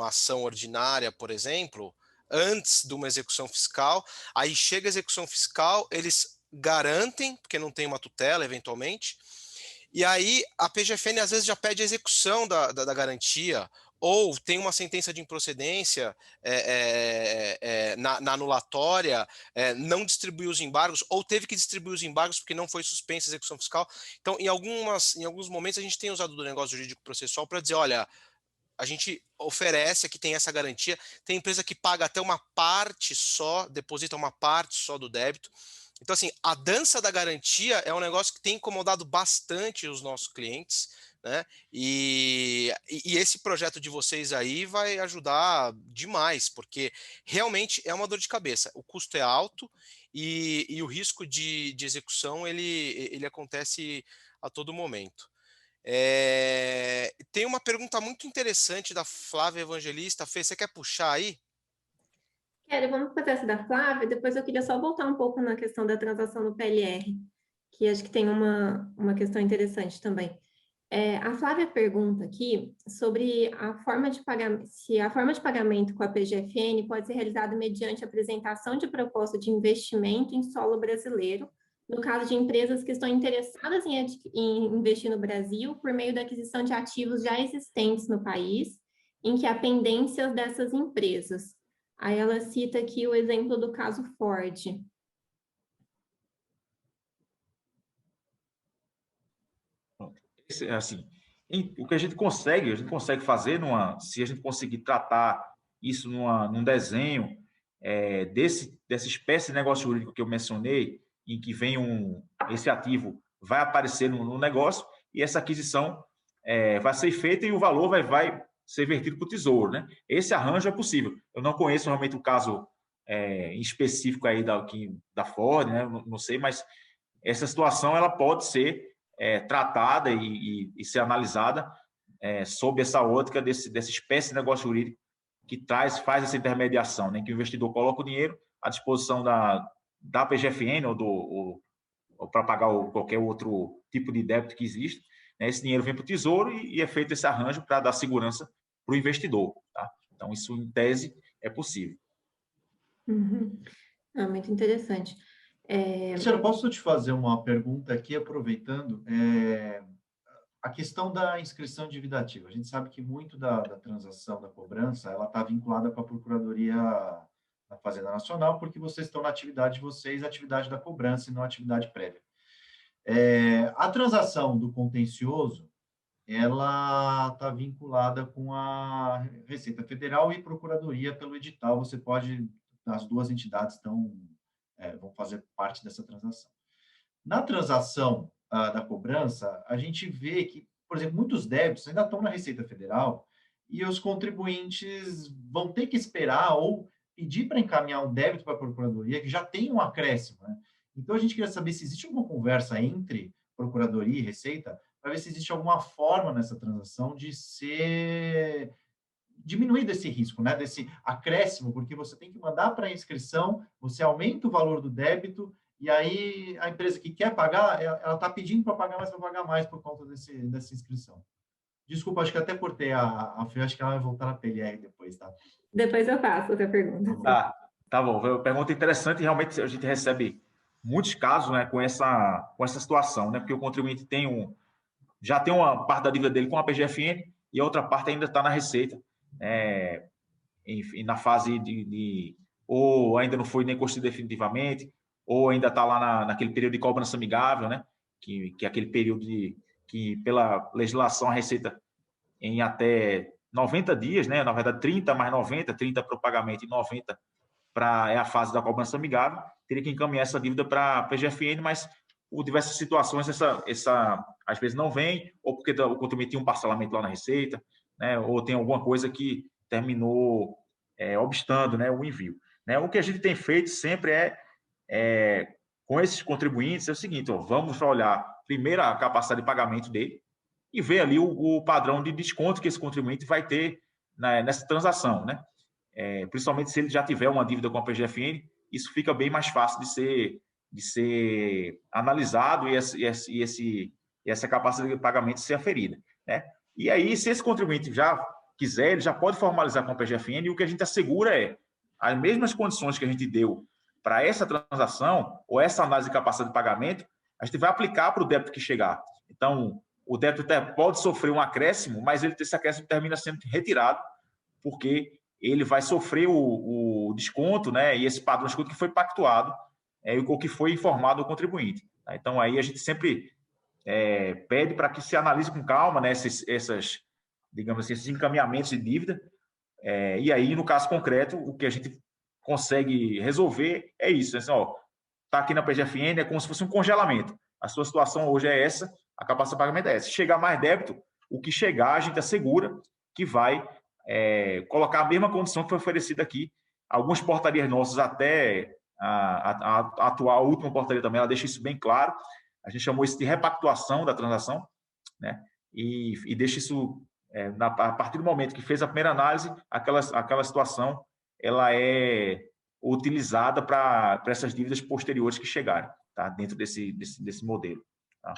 ação ordinária, por exemplo, antes de uma execução fiscal, aí chega a execução fiscal, eles garantem, porque não tem uma tutela, eventualmente, e aí a PGFN às vezes já pede a execução da garantia, ou tem uma sentença de improcedência na anulatória, não distribuiu os embargos, ou teve que distribuir os embargos porque não foi suspensa a execução fiscal. Então, em alguns momentos, a gente tem usado do negócio jurídico processual para dizer, olha, a gente oferece aqui, tem essa garantia, tem empresa que paga até uma parte só, deposita uma parte só do débito. Então, assim, a dança da garantia é um negócio que tem incomodado bastante os nossos clientes, né? E esse projeto de vocês aí vai ajudar demais, porque realmente é uma dor de cabeça. O custo é alto e o risco de execução ele acontece a todo momento. Tem uma pergunta muito interessante da Flávia Evangelista. Fê, você quer puxar aí? Quero, vamos fazer essa da Flávia, depois eu queria só voltar um pouco na questão da transação no PLR, que acho que tem uma questão interessante também. A Flávia pergunta aqui sobre a forma de pagamento, se a forma de pagamento com a PGFN pode ser realizada mediante apresentação de proposta de investimento em solo brasileiro, no caso de empresas que estão interessadas em investir no Brasil por meio da aquisição de ativos já existentes no país, em que há pendências dessas empresas. Aí ela cita aqui o exemplo do caso Ford. Assim, o que a gente consegue fazer se a gente conseguir tratar isso num desenho dessa espécie de negócio jurídico que eu mencionei, em que vem esse ativo vai aparecer no negócio e essa aquisição vai ser feita e o valor vai ser vertido para o tesouro, né? Esse arranjo é possível. Eu não conheço realmente o caso em específico aí da Ford, né? Não sei, mas essa situação ela pode ser tratada e ser analisada sob essa ótica dessa espécie de negócio jurídico que faz essa intermediação, né? Que o investidor coloca o dinheiro à disposição da PGFN ou para pagar qualquer outro tipo de débito que existe, né? Esse dinheiro vem para o tesouro e é feito esse arranjo para dar segurança para o investidor, tá? Então, isso, em tese, é possível. Uhum. Muito interessante. Cristiano, posso te fazer uma pergunta aqui, aproveitando? A questão da inscrição de dívida ativa. A gente sabe que muito da transação, da cobrança, ela está vinculada com a Procuradoria da Fazenda Nacional, porque vocês estão na atividade de vocês, a atividade da cobrança e não a atividade prévia. A transação do contencioso, ela está vinculada com a Receita Federal e Procuradoria pelo edital. Você pode, as duas entidades vão fazer parte dessa transação. Na transação da cobrança, a gente vê que, por exemplo, muitos débitos ainda estão na Receita Federal e os contribuintes vão ter que esperar ou pedir para encaminhar um débito para a Procuradoria, que já tem um acréscimo, né? Então, a gente queria saber se existe alguma conversa entre Procuradoria e Receita para ver se existe alguma forma nessa transação de ser diminuído esse risco, né, desse acréscimo, porque você tem que mandar para a inscrição, você aumenta o valor do débito, e aí a empresa que quer pagar, ela está pedindo para pagar mais por conta dessa inscrição. Desculpa, acho que até cortei a Fê, acho que ela vai voltar na PLR depois, tá? Depois eu faço outra pergunta. Tá bom. Pergunta interessante. Realmente a gente recebe muitos casos, né, com essa situação, né, porque o contribuinte já tem uma parte da dívida dele com a PGFN e a outra parte ainda está na Receita, enfim, na fase ou ainda não foi nem constituído definitivamente, ou ainda está lá naquele período de cobrança amigável, né, que é aquele período que pela legislação a Receita em até 90 dias, né, na verdade 30 mais 90, 30 para o pagamento e 90 é a fase da cobrança amigável, teria que encaminhar essa dívida para a PGFN, mas por diversas situações essa às vezes não vem, ou porque o contribuinte tinha um parcelamento lá na Receita, né, ou tem alguma coisa que terminou obstando, né, o envio. Né? O que a gente tem feito sempre com esses contribuintes é o seguinte, vamos olhar primeiro a capacidade de pagamento dele e ver ali o padrão de desconto que esse contribuinte vai ter nessa transação, né? Principalmente se ele já tiver uma dívida com a PGFN, isso fica bem mais fácil de ser analisado e essa capacidade de pagamento ser aferida, né? E aí, se esse contribuinte já quiser, ele já pode formalizar com a PGFN, e o que a gente assegura é as mesmas condições que a gente deu para essa transação, ou essa análise de capacidade de pagamento, a gente vai aplicar para o débito que chegar. Então, o débito pode sofrer um acréscimo, mas esse acréscimo termina sendo retirado, porque ele vai sofrer o desconto, né, e esse padrão de desconto que foi pactuado, o que foi informado ao contribuinte. Tá? Então, aí a gente sempre pede para que se analise com calma, né, digamos assim, esses encaminhamentos de dívida, e aí, no caso concreto, o que a gente consegue resolver é isso, assim, está aqui na PGFN, é como se fosse um congelamento. A sua situação hoje é essa, a capacidade de pagamento é essa. Se chegar mais débito, o que chegar, a gente assegura que vai colocar a mesma condição que foi oferecida aqui. Algumas portarias nossas, até a atual última portaria também, ela deixa isso bem claro. A gente chamou isso de repactuação da transação, né? E deixa isso, a partir do momento que fez a primeira análise, aquela situação ela é utilizada para essas dívidas posteriores que chegarem, tá? Dentro desse modelo. Tá?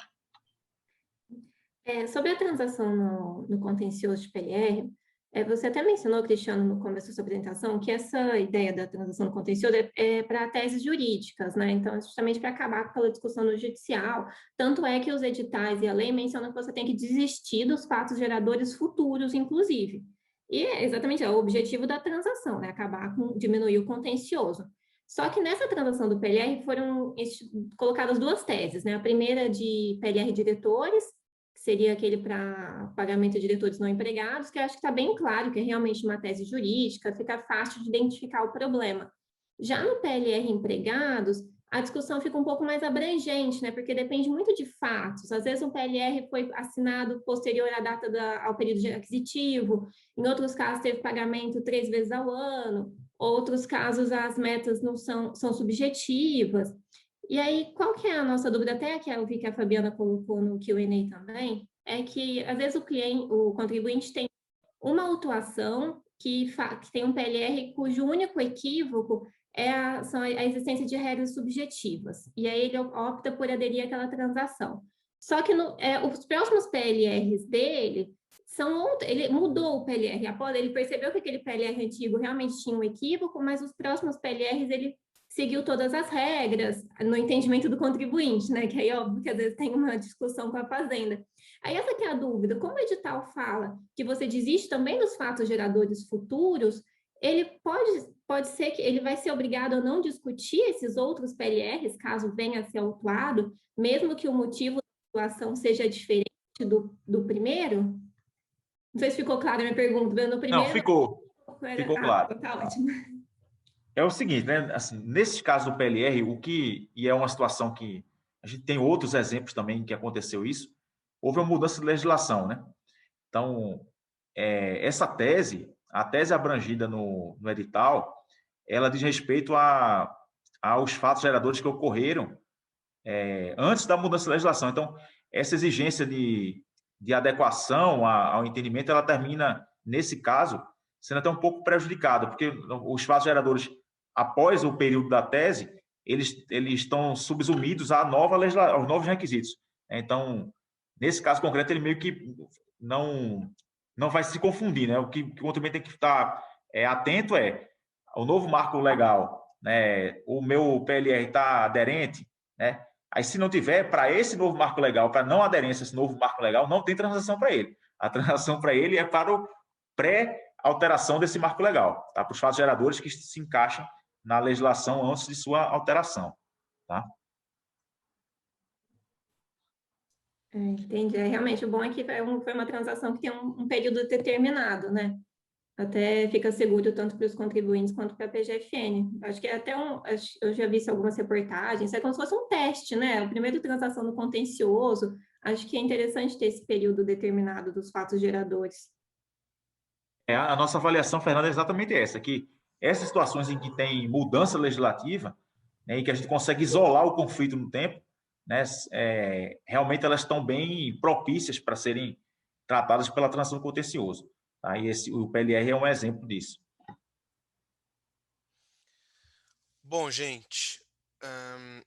Sobre a transação no contencioso de PLR, você até mencionou, Cristiano, no começo da sua apresentação, que essa ideia da transação no contencioso é para teses jurídicas, né? Então, é justamente para acabar com aquela discussão no judicial. Tanto é que os editais e a lei mencionam que você tem que desistir dos fatos geradores futuros, inclusive. E é exatamente o objetivo da transação, né? Diminuir o contencioso. Só que nessa transação do PLR foram colocadas duas teses, né? A primeira de PLR diretores, que seria aquele para pagamento de diretores não empregados, que eu acho que está bem claro que é realmente uma tese jurídica, fica fácil de identificar o problema. Já no PLR empregados, a discussão fica um pouco mais abrangente, né? Porque depende muito de fatos. Às vezes o PLR foi assinado posterior à data ao período aquisitivo, em outros casos teve pagamento 3 vezes ao ano, outros casos as metas não são subjetivas. E aí, qual que é a nossa dúvida, até que eu vi que a Fabiana colocou no Q&A também, é que às vezes o contribuinte tem uma autuação que tem um PLR cujo único equívoco são a existência de regras subjetivas, e aí ele opta por aderir àquela transação. Só que os próximos PLRs dele ele mudou o PLR, ele percebeu que aquele PLR antigo realmente tinha um equívoco, mas os próximos PLRs ele seguiu todas as regras no entendimento do contribuinte, né? Que aí, óbvio, que às vezes tem uma discussão com a Fazenda. Aí essa que é a dúvida, como o edital fala que você desiste também dos fatos geradores futuros, ele pode ser que ele vai ser obrigado a não discutir esses outros PLRs, caso venha a ser autuado, mesmo que o motivo da autuação seja diferente do primeiro? Não sei se ficou clara a minha pergunta. No primeiro, não, ficou claro. Tá ótimo. É o seguinte, né? Assim, nesse caso do PLR, e é uma situação que a gente tem outros exemplos também que aconteceu isso, houve uma mudança de legislação, né? Então, essa tese, a tese abrangida no edital, ela diz respeito aos fatos geradores que ocorreram antes da mudança da legislação. Então, essa exigência de adequação ao entendimento, ela termina, nesse caso, sendo até um pouco prejudicada, porque os fatos geradores, após o período da tese, eles estão subsumidos aos novos requisitos. Então, nesse caso concreto, ele meio que não vai se confundir, né? O que o contribuinte tem que estar atento o novo marco legal, né? O meu PLR está aderente, né? Aí, se não tiver, para esse novo marco legal, para não aderência a esse novo marco legal, não tem transação para ele. A transação para ele é para o pré-alteração desse marco legal, tá? Para os fatos geradores que se encaixam na legislação antes de sua alteração, tá? Entendi. Realmente, o bom é que foi uma transação que tem um período determinado, né? Até fica seguro tanto para os contribuintes quanto para a PGFN. Acho que eu já vi algumas reportagens, é como se fosse um teste, né? A primeira transação no contencioso, acho que é interessante ter esse período determinado dos fatos geradores. A nossa avaliação, Fernanda, é exatamente essa, que essas situações em que tem mudança legislativa, né, em que a gente consegue isolar o conflito no tempo, né, realmente elas estão bem propícias para serem tratadas pela transação do contencioso. Tá? E o PLR é um exemplo disso. Bom, gente,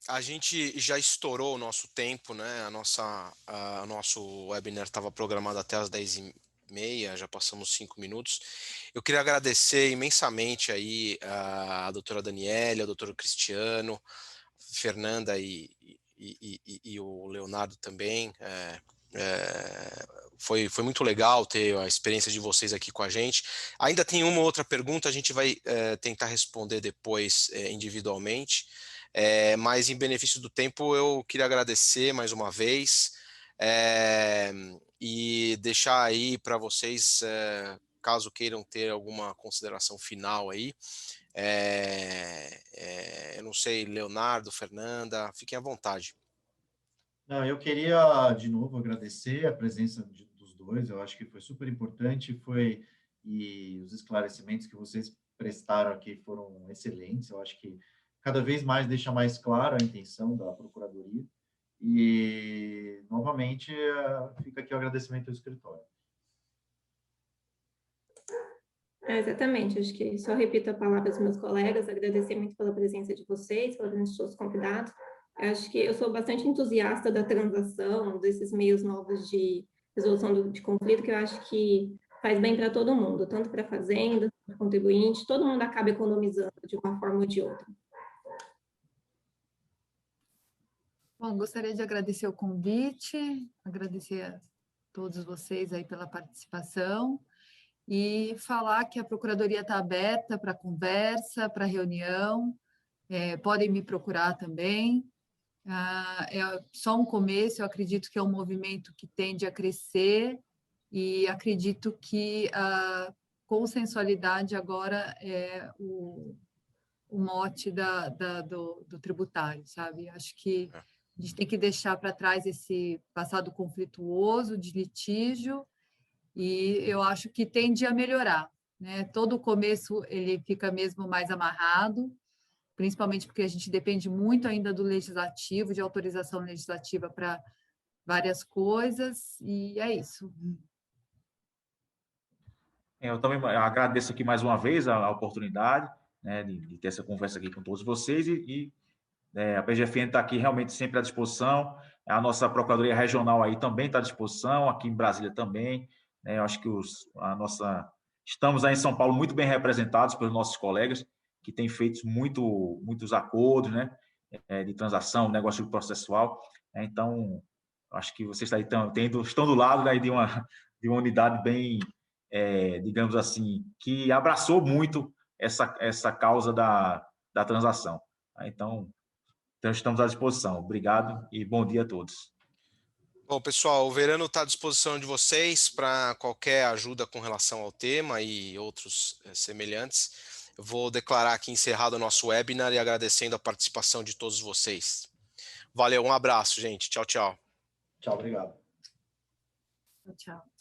a gente já estourou o nosso tempo, né? Nosso webinar estava programado até as 10h30, já passamos 5 minutos. Eu queria agradecer imensamente aí a doutora Daniele, ao doutor Cristiano, Fernanda e o Leonardo também. Foi muito legal ter a experiência de vocês aqui com a gente. Ainda tem uma outra pergunta, a gente vai tentar responder depois individualmente, mas em benefício do tempo eu queria agradecer mais uma vez e deixar aí para vocês, caso queiram ter alguma consideração final aí. Eu não sei, Leonardo, Fernanda, fiquem à vontade. Não, eu queria, de novo, agradecer a presença dos dois, eu acho que foi super importante, e os esclarecimentos que vocês prestaram aqui foram excelentes, eu acho que cada vez mais deixa mais clara a intenção da Procuradoria, e, novamente, fica aqui o agradecimento ao escritório. Exatamente, acho que só repito a palavra dos meus colegas, agradecer muito pela presença de vocês, pela presença dos seus convidados. Acho que eu sou bastante entusiasta da transação, desses meios novos de resolução de conflito, que eu acho que faz bem para todo mundo, tanto para a fazenda, para o contribuinte, todo mundo acaba economizando de uma forma ou de outra. Bom, gostaria de agradecer o convite, agradecer a todos vocês aí pela participação e falar que a Procuradoria está aberta para conversa, para reunião, podem me procurar também. É só um começo, eu acredito que é um movimento que tende a crescer e acredito que a consensualidade agora é o mote do tributário, sabe? Acho que a gente tem que deixar para trás esse passado conflituoso de litígio e eu acho que tende a melhorar, né? Todo o começo ele fica mesmo mais amarrado, principalmente porque a gente depende muito ainda do legislativo, de autorização legislativa para várias coisas, e é isso. Eu também agradeço aqui mais uma vez a oportunidade, né, de ter essa conversa aqui com todos vocês a PGFN está aqui realmente sempre à disposição, a nossa Procuradoria Regional aí também está à disposição, aqui em Brasília também, né, eu acho que estamos aí em São Paulo muito bem representados pelos nossos colegas, que têm feito muitos acordos, né, de transação, negócio processual. Então, acho que vocês estão do lado, né, de uma unidade bem, digamos assim, que abraçou muito essa causa da transação. Então, estamos à disposição. Obrigado e bom dia a todos. Bom, pessoal, o Verano está à disposição de vocês para qualquer ajuda com relação ao tema e outros semelhantes. Eu vou declarar aqui encerrado o nosso webinar e agradecendo a participação de todos vocês. Valeu, um abraço, gente. Tchau, tchau. Tchau, obrigado. Tchau.